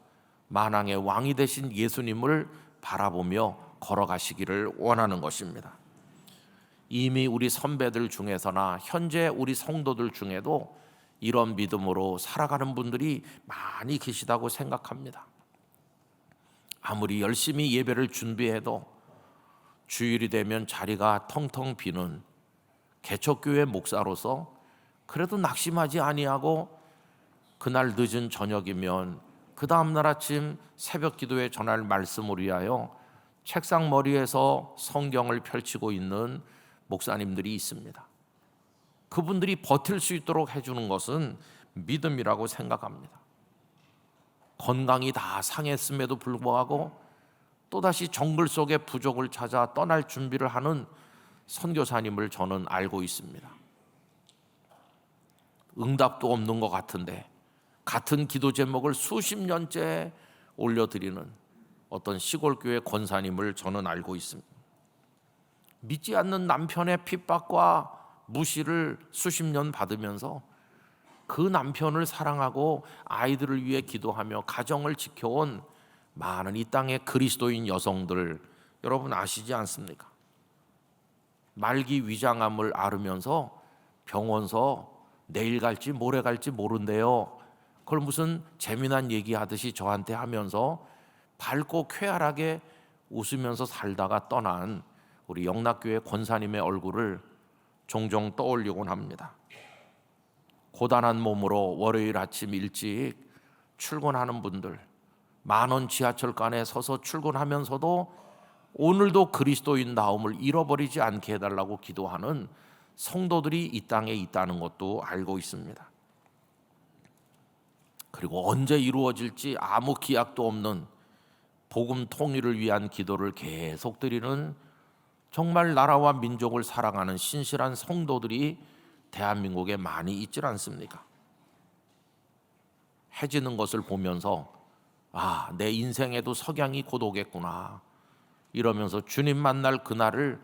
만왕의 왕이 되신 예수님을 바라보며 걸어가시기를 원하는 것입니다. 이미 우리 선배들 중에서나 현재 우리 성도들 중에도 이런 믿음으로 살아가는 분들이 많이 계시다고 생각합니다. 아무리 열심히 예배를 준비해도 주일이 되면 자리가 텅텅 비는 개척교회 목사로서 그래도 낙심하지 아니하고 그날 늦은 저녁이면 그 다음날 아침 새벽 기도에 전할 말씀을 위하여 책상 머리에서 성경을 펼치고 있는 목사님들이 있습니다. 그분들이 버틸 수 있도록 해주는 것은 믿음이라고 생각합니다. 건강이 다 상했음에도 불구하고 또다시 정글 속의 부족을 찾아 떠날 준비를 하는 선교사님을 저는 알고 있습니다. 응답도 없는 것 같은데 같은 기도 제목을 수십 년째 올려드리는 어떤 시골교회 권사님을 저는 알고 있습니다. 믿지 않는 남편의 핍박과 무시를 수십 년 받으면서 그 남편을 사랑하고 아이들을 위해 기도하며 가정을 지켜온 많은 이 땅의 그리스도인 여성들, 여러분 아시지 않습니까? 말기 위장암을 앓으면서 병원서 내일 갈지 모레 갈지 모른대요. 그걸 무슨 재미난 얘기하듯이 저한테 하면서 밝고 쾌활하게 웃으면서 살다가 떠난 우리 영락교회 권사님의 얼굴을 종종 떠올리곤 합니다. 고단한 몸으로 월요일 아침 일찍 출근하는 분들, 만원 지하철간에 서서 출근하면서도 오늘도 그리스도인다움을 잃어버리지 않게 해달라고 기도하는 성도들이 이 땅에 있다는 것도 알고 있습니다. 그리고 언제 이루어질지 아무 기약도 없는 복음 통일을 위한 기도를 계속 드리는 정말 나라와 민족을 사랑하는 신실한 성도들이 대한민국에 많이 있질 않습니까? 해지는 것을 보면서 내 인생에도 석양이 곧 오겠구나 이러면서 주님 만날 그날을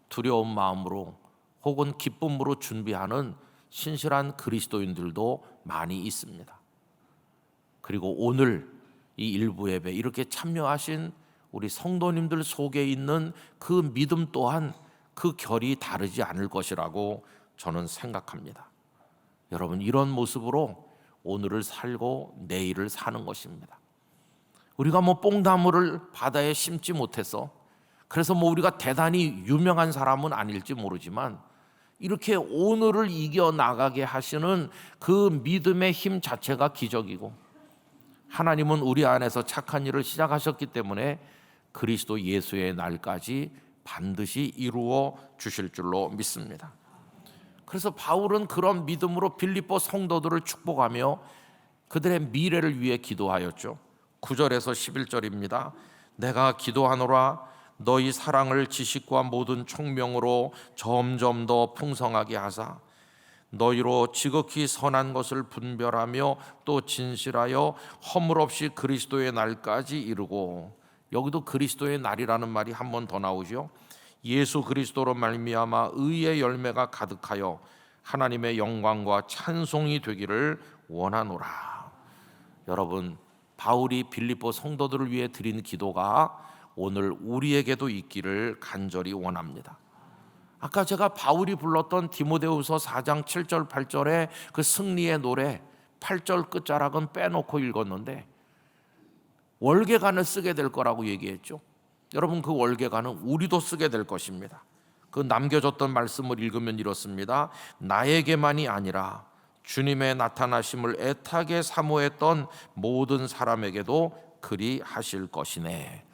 두려운 마음으로 혹은 기쁨으로 준비하는 신실한 그리스도인들도 많이 있습니다. 그리고 오늘 이 일부 예배 이렇게 참여하신 우리 성도님들 속에 있는 그 믿음 또한 그 결이 다르지 않을 것이라고 저는 생각합니다. 여러분, 이런 모습으로 오늘을 살고 내일을 사는 것입니다. 우리가 뽕나무를 바다에 심지 못해서 그래서 우리가 대단히 유명한 사람은 아닐지 모르지만 이렇게 오늘을 이겨나가게 하시는 그 믿음의 힘 자체가 기적이고, 하나님은 우리 안에서 착한 일을 시작하셨기 때문에 그리스도 예수의 날까지 반드시 이루어 주실 줄로 믿습니다. 그래서 바울은 그런 믿음으로 빌립보 성도들을 축복하며 그들의 미래를 위해 기도하였죠. 9절에서 11절입니다. 내가 기도하노라 너희 사랑을 지식과 모든 총명으로 점점 더 풍성하게 하사 너희로 지극히 선한 것을 분별하며 또 진실하여 허물 없이 그리스도의 날까지 이루고, 여기도 그리스도의 날이라는 말이 한 번 더 나오죠. 예수 그리스도로 말미암아 의의 열매가 가득하여 하나님의 영광과 찬송이 되기를 원하노라. 여러분, 바울이 빌립보 성도들을 위해 드린 기도가 오늘 우리에게도 있기를 간절히 원합니다. 아까 제가 바울이 불렀던 디모데후서 4장 7절 8절의 그 승리의 노래 8절 끝자락은 빼놓고 읽었는데 월계관을 쓰게 될 거라고 얘기했죠. 여러분, 그 월계관은 우리도 쓰게 될 것입니다. 그 남겨졌던 말씀을 읽으면 이렇습니다. 나에게만이 아니라 주님의 나타나심을 애타게 사모했던 모든 사람에게도 그리 하실 것이네.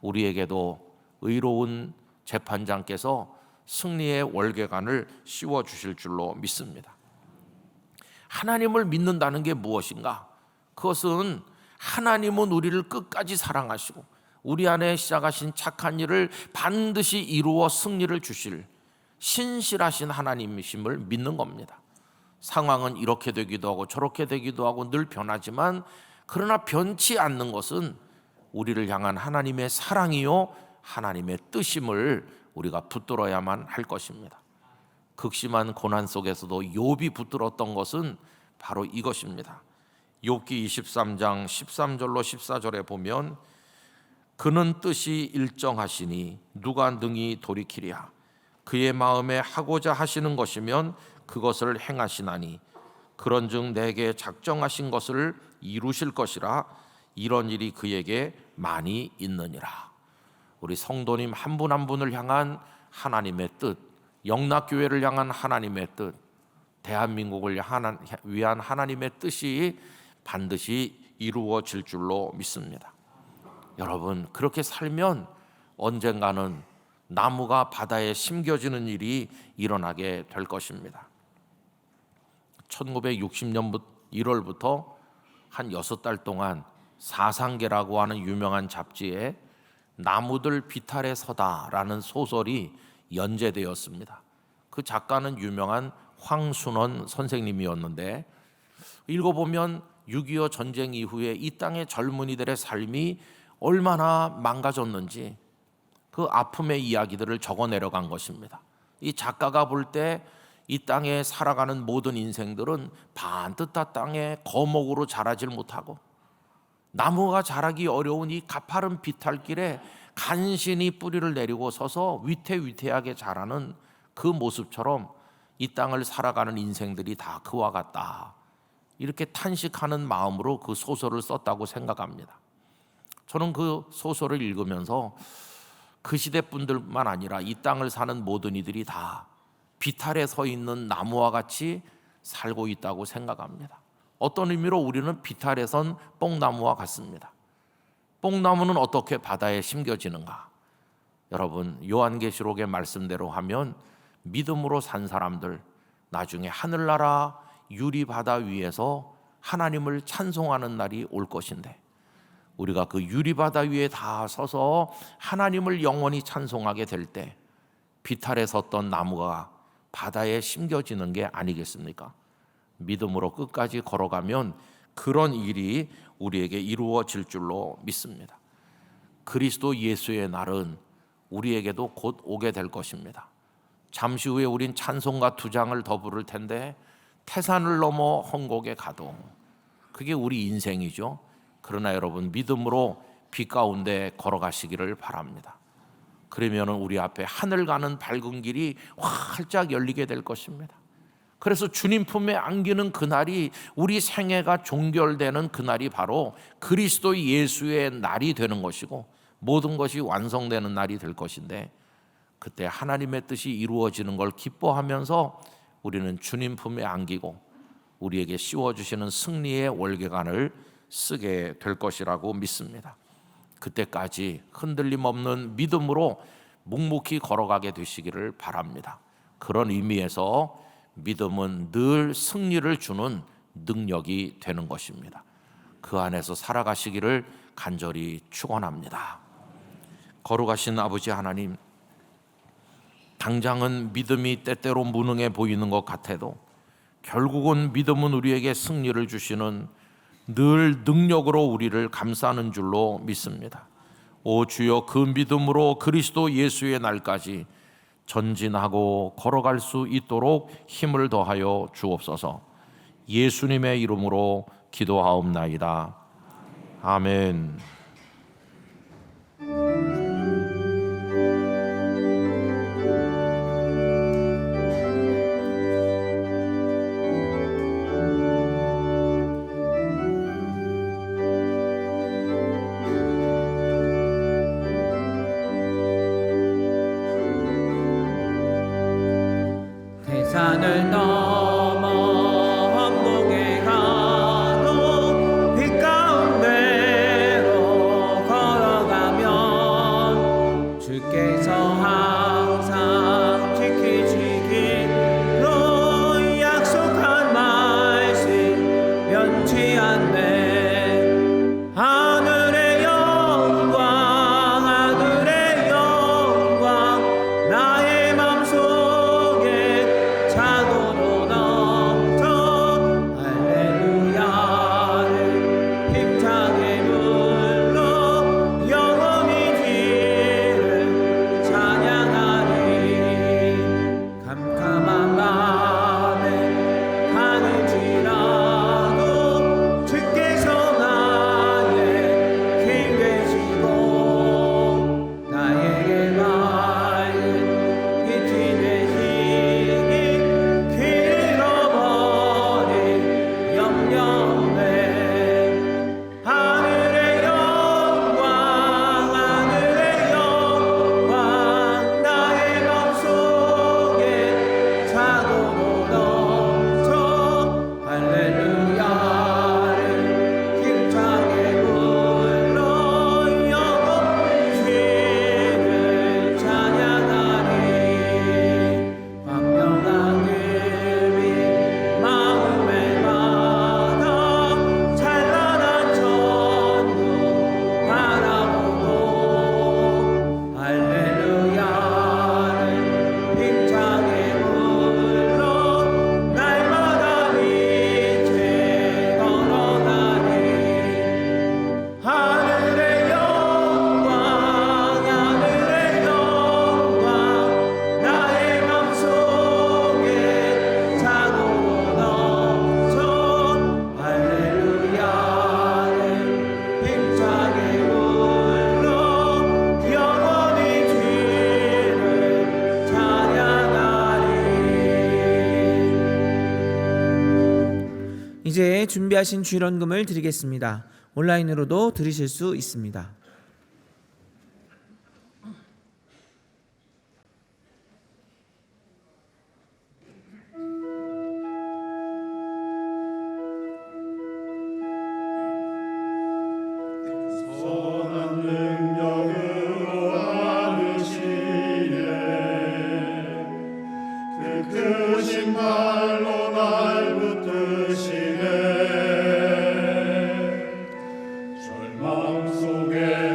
우리에게도 의로운 재판장께서 승리의 월계관을 씌워주실 줄로 믿습니다. 하나님을 믿는다는 게 무엇인가? 그것은 하나님은 우리를 끝까지 사랑하시고 우리 안에 시작하신 착한 일을 반드시 이루어 승리를 주실 신실하신 하나님이심을 믿는 겁니다. 상황은 이렇게 되기도 하고 저렇게 되기도 하고 늘 변하지만, 그러나 변치 않는 것은 우리를 향한 하나님의 사랑이요 하나님의 뜻임을 우리가 붙들어야만 할 것입니다. 극심한 고난 속에서도 욥이 붙들었던 것은 바로 이것입니다. 욥기 23장 13절로 14절에 보면 그는 뜻이 일정하시니 누가 능히 돌이키랴. 그의 마음에 하고자 하시는 것이면 그것을 행하시나니 그런즉 내게 작정하신 것을 이루실 것이라. 이런 일이 그에게 많이 있느니라. 우리 성도님 한 분 한 분을 향한 하나님의 뜻, 영락교회를 향한 하나님의 뜻, 대한민국을 위한 하나님의 뜻이 반드시 이루어질 줄로 믿습니다. 여러분, 그렇게 살면 언젠가는 나무가 바다에 심겨지는 일이 일어나게 될 것입니다. 1960년 1월부터 한 6달 동안 사상계라고 하는 유명한 잡지에 나무들 비탈에 서다라는 소설이 연재되었습니다. 그 작가는 유명한 황순원 선생님이었는데, 읽어보면 6.25 전쟁 이후에 이 땅의 젊은이들의 삶이 얼마나 망가졌는지 그 아픔의 이야기들을 적어 내려간 것입니다. 이 작가가 볼 때 이 땅에 살아가는 모든 인생들은 반듯한 땅에 거목으로 자라질 못하고 나무가 자라기 어려운 이 가파른 비탈길에 간신히 뿌리를 내리고 서서 위태위태하게 자라는 그 모습처럼 이 땅을 살아가는 인생들이 다 그와 같다. 이렇게 탄식하는 마음으로 그 소설을 썼다고 생각합니다. 저는 그 소설을 읽으면서 그 시대 분들만 아니라 이 땅을 사는 모든 이들이 다 비탈에 서 있는 나무와 같이 살고 있다고 생각합니다. 어떤 의미로 우리는 비탈에 선 뽕나무와 같습니다. 뽕나무는 어떻게 바다에 심겨지는가? 여러분, 요한계시록의 말씀대로 하면 믿음으로 산 사람들 나중에 하늘나라 유리바다 위에서 하나님을 찬송하는 날이 올 것인데, 우리가 그 유리바다 위에 다 서서 하나님을 영원히 찬송하게 될 때 비탈에 섰던 나무가 바다에 심겨지는 게 아니겠습니까? 믿음으로 끝까지 걸어가면 그런 일이 우리에게 이루어질 줄로 믿습니다. 그리스도 예수의 날은 우리에게도 곧 오게 될 것입니다. 잠시 후에 우린 찬송가 2장을 더 부를 텐데, 태산을 넘어 헝곡에 가도, 그게 우리 인생이죠. 그러나 여러분, 믿음으로 빛 가운데 걸어가시기를 바랍니다. 그러면 우리 앞에 하늘 가는 밝은 길이 활짝 열리게 될 것입니다. 그래서 주님 품에 안기는 그날이, 우리 생애가 종결되는 그날이 바로 그리스도 예수의 날이 되는 것이고 모든 것이 완성되는 날이 될 것인데, 그때 하나님의 뜻이 이루어지는 걸 기뻐하면서 우리는 주님 품에 안기고 우리에게 씌워주시는 승리의 월계관을 쓰게 될 것이라고 믿습니다. 그때까지 흔들림 없는 믿음으로 묵묵히 걸어가게 되시기를 바랍니다. 그런 의미에서 믿음은 늘 승리를 주는 능력이 되는 것입니다. 그 안에서 살아가시기를 간절히 축원합니다. 거룩하신 아버지 하나님, 당장은 믿음이 때때로 무능해 보이는 것 같아도 결국은 믿음은 우리에게 승리를 주시는 늘 능력으로 우리를 감싸는 줄로 믿습니다. 오 주여, 그 믿음으로 그리스도 예수의 날까지 전진하고 걸어갈 수 있도록 힘을 더하여 주옵소서. 예수님의 이름으로 기도하옵나이다. 아멘. 산을 넘어 험곡에 가도 빛 가운데로 걸어가면 준비하신 주일원금을 드리겠습니다. 온라인으로도 드리실 수 있습니다. 크신 발로 날 붙드시네 절망 속에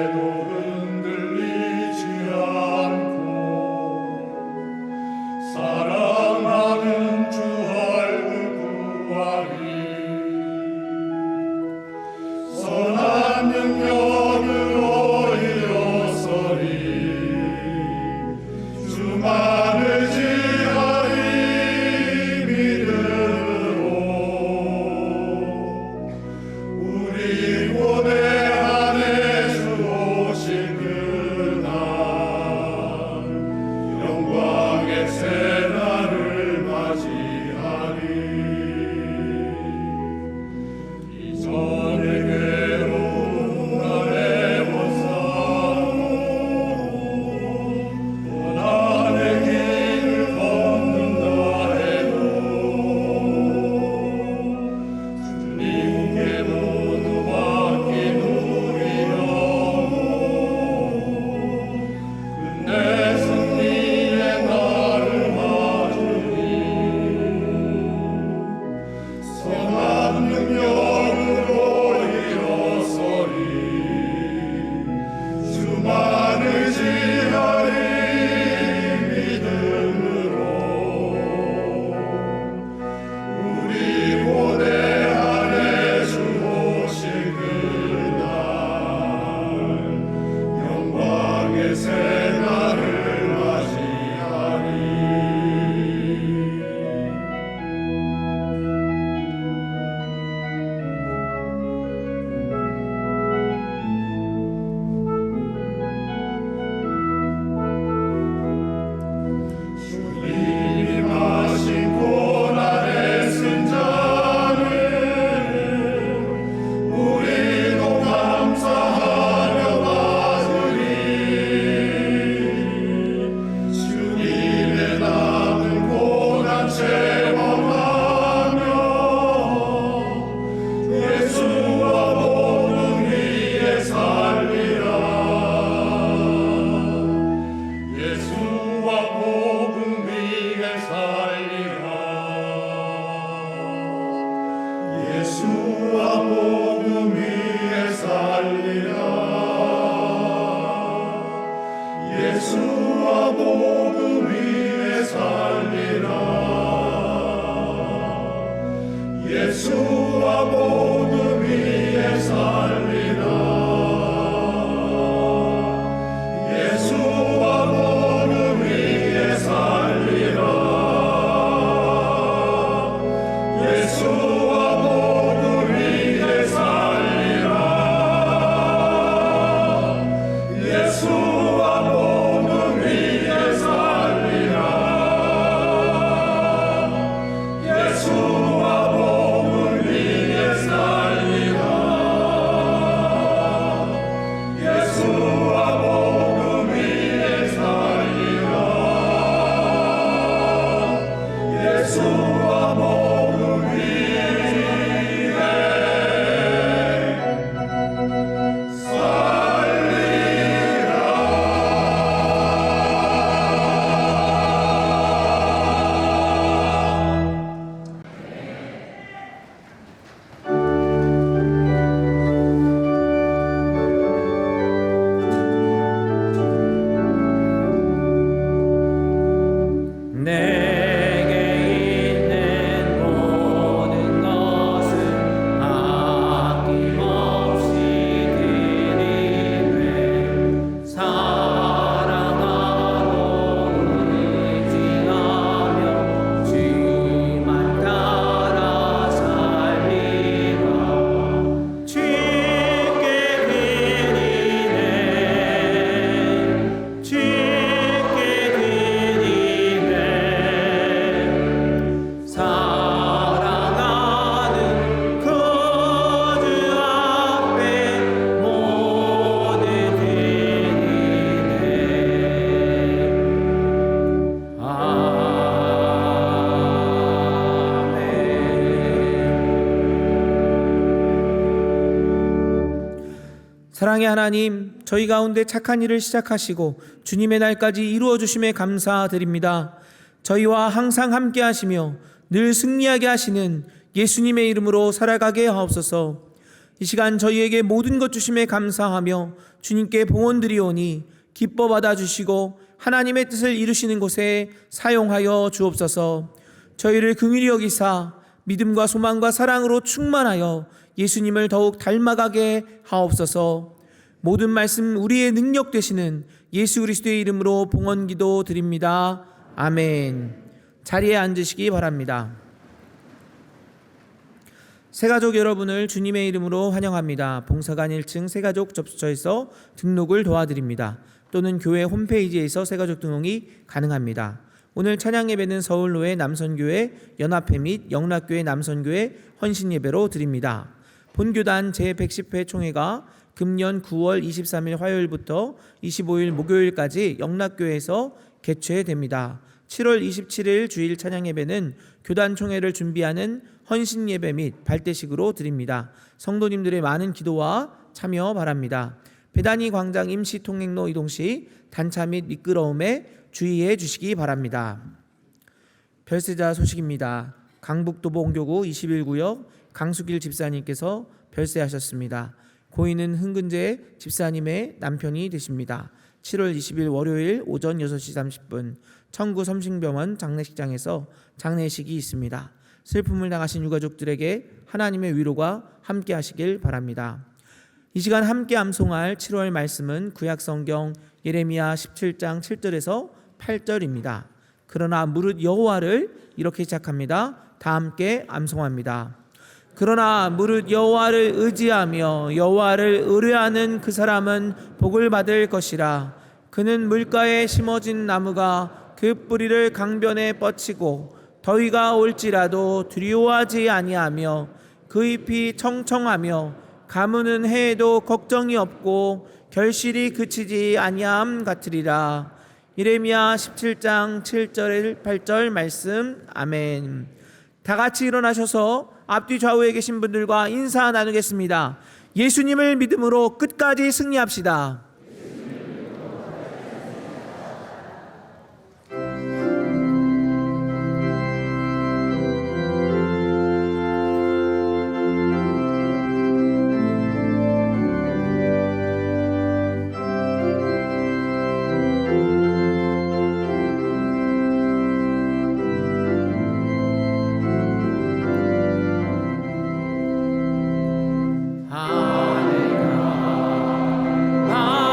사랑의 하나님, 저희 가운데 착한 일을 시작하시고 주님의 날까지 이루어 주심에 감사드립니다. 저희와 항상 함께 하시며 늘 승리하게 하시는 예수님의 이름으로 살아가게 하옵소서. 이 시간 저희에게 모든 것 주심에 감사하며 주님께 봉헌드리오니 기뻐 받아주시고 하나님의 뜻을 이루시는 곳에 사용하여 주옵소서. 저희를 긍휼히 여기사 믿음과 소망과 사랑으로 충만하여 예수님을 더욱 닮아가게 하옵소서. 모든 말씀 우리의 능력 되시는 예수 그리스도의 이름으로 봉헌기도 드립니다. 아멘. 자리에 앉으시기 바랍니다. 새가족 여러분을 주님의 이름으로 환영합니다. 봉사관 1층 새가족 접수처에서 등록을 도와드립니다. 또는 교회 홈페이지에서 새가족 등록이 가능합니다. 오늘 찬양 예배는 서울로의 남선교회 연합회 및 영락교회 남선교회 헌신예배로 드립니다. 본교단 제110회 총회가 금년 9월 23일 화요일부터 25일 목요일까지 영락교회에서 개최됩니다. 7월 27일 주일 찬양 예배는 교단 총회를 준비하는 헌신 예배 및 발대식으로 드립니다. 성도님들의 많은 기도와 참여 바랍니다. 배단위 광장 임시 통행로 이동 시 단차 및 미끄러움에 주의해 주시기 바랍니다. 별세자 소식입니다. 강북도봉교구 21구역 강수길 집사님께서 별세하셨습니다. 고인은 흥근재 집사님의 남편이 되십니다. 7월 20일 월요일 오전 6시 30분 청구 섬신병원 장례식장에서 장례식이 있습니다. 슬픔을 당하신 유가족들에게 하나님의 위로가 함께 하시길 바랍니다. 이 시간 함께 암송할 7월 말씀은 구약성경 예레미야 17장 7절에서 8절입니다. 그러나 무릇 여호와를 이렇게 시작합니다. 다 함께 암송합니다. 그러나 무릇 여호와를 의지하며 여호와를 의뢰하는 그 사람은 복을 받을 것이라. 그는 물가에 심어진 나무가 그 뿌리를 강변에 뻗치고 더위가 올지라도 두려워하지 아니하며 그 잎이 청청하며 가무는 해에도 걱정이 없고 결실이 그치지 아니함 같으리라. 예레미야 17장 7절 8절 말씀. 아멘. 다 같이 일어나셔서 앞뒤 좌우에 계신 분들과 인사 나누겠습니다. 예수님을 믿음으로 끝까지 승리합시다. 아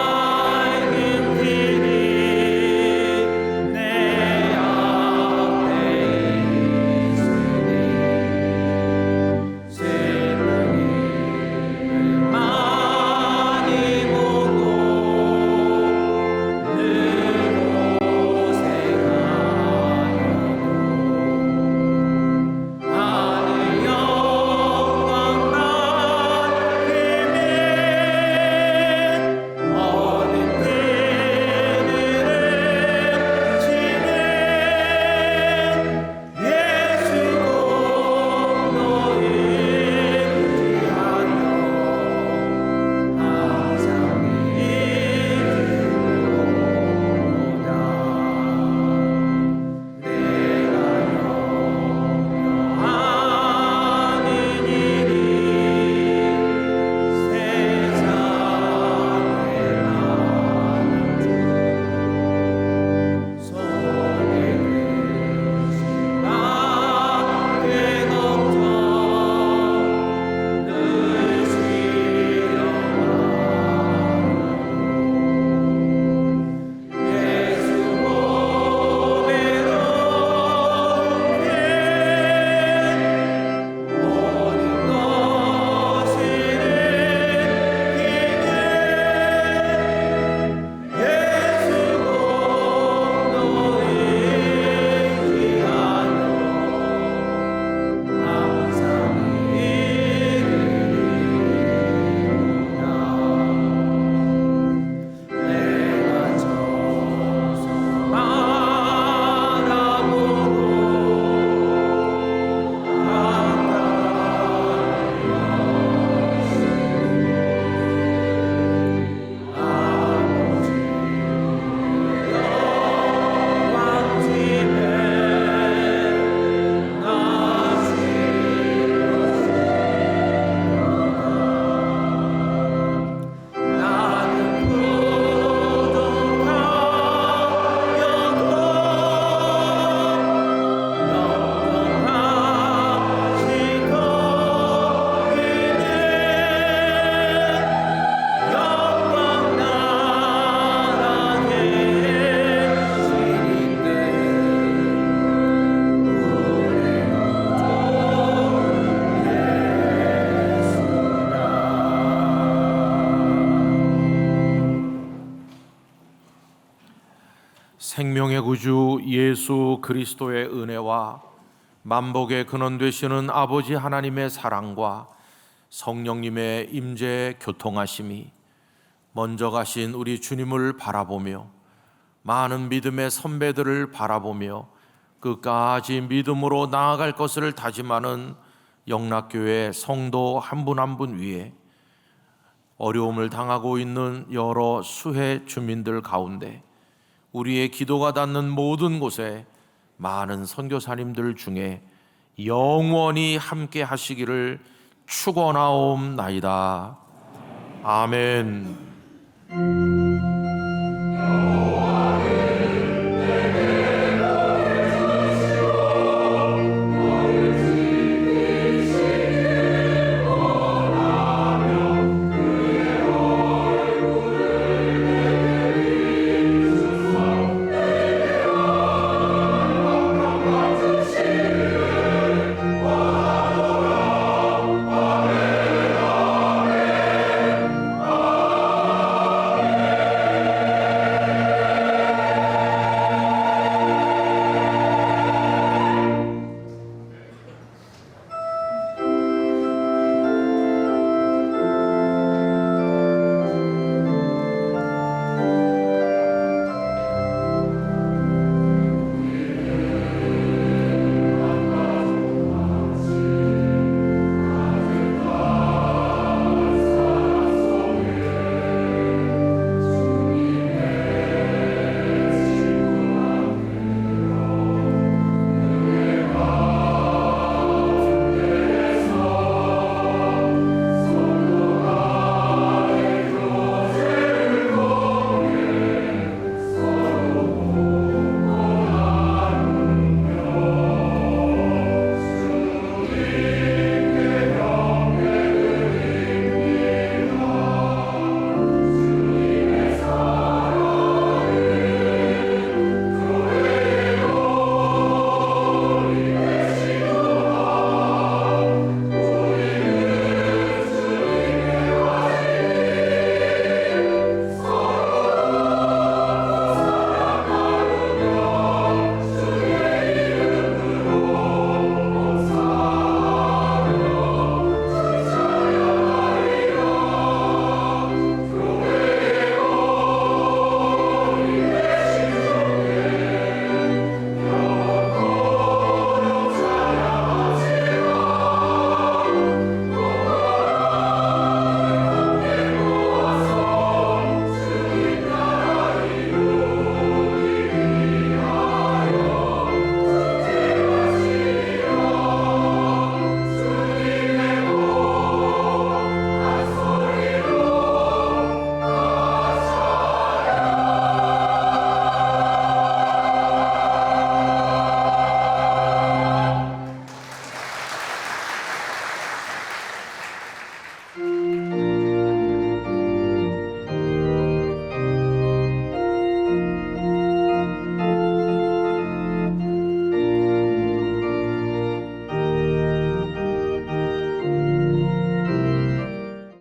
생명의 구주 예수 그리스도의 은혜와 만복의 근원 되시는 아버지 하나님의 사랑과 성령님의 임재 교통하심이 먼저 가신 우리 주님을 바라보며 많은 믿음의 선배들을 바라보며 끝까지 믿음으로 나아갈 것을 다짐하는 영락교회 성도 한 분 한 분 위에 어려움을 당하고 있는 여러 수혜 주민들 가운데 우리의 기도가 닿는 모든 곳에 많은 선교사님들 중에 영원히 함께 하시기를 축원하옵나이다. 아멘.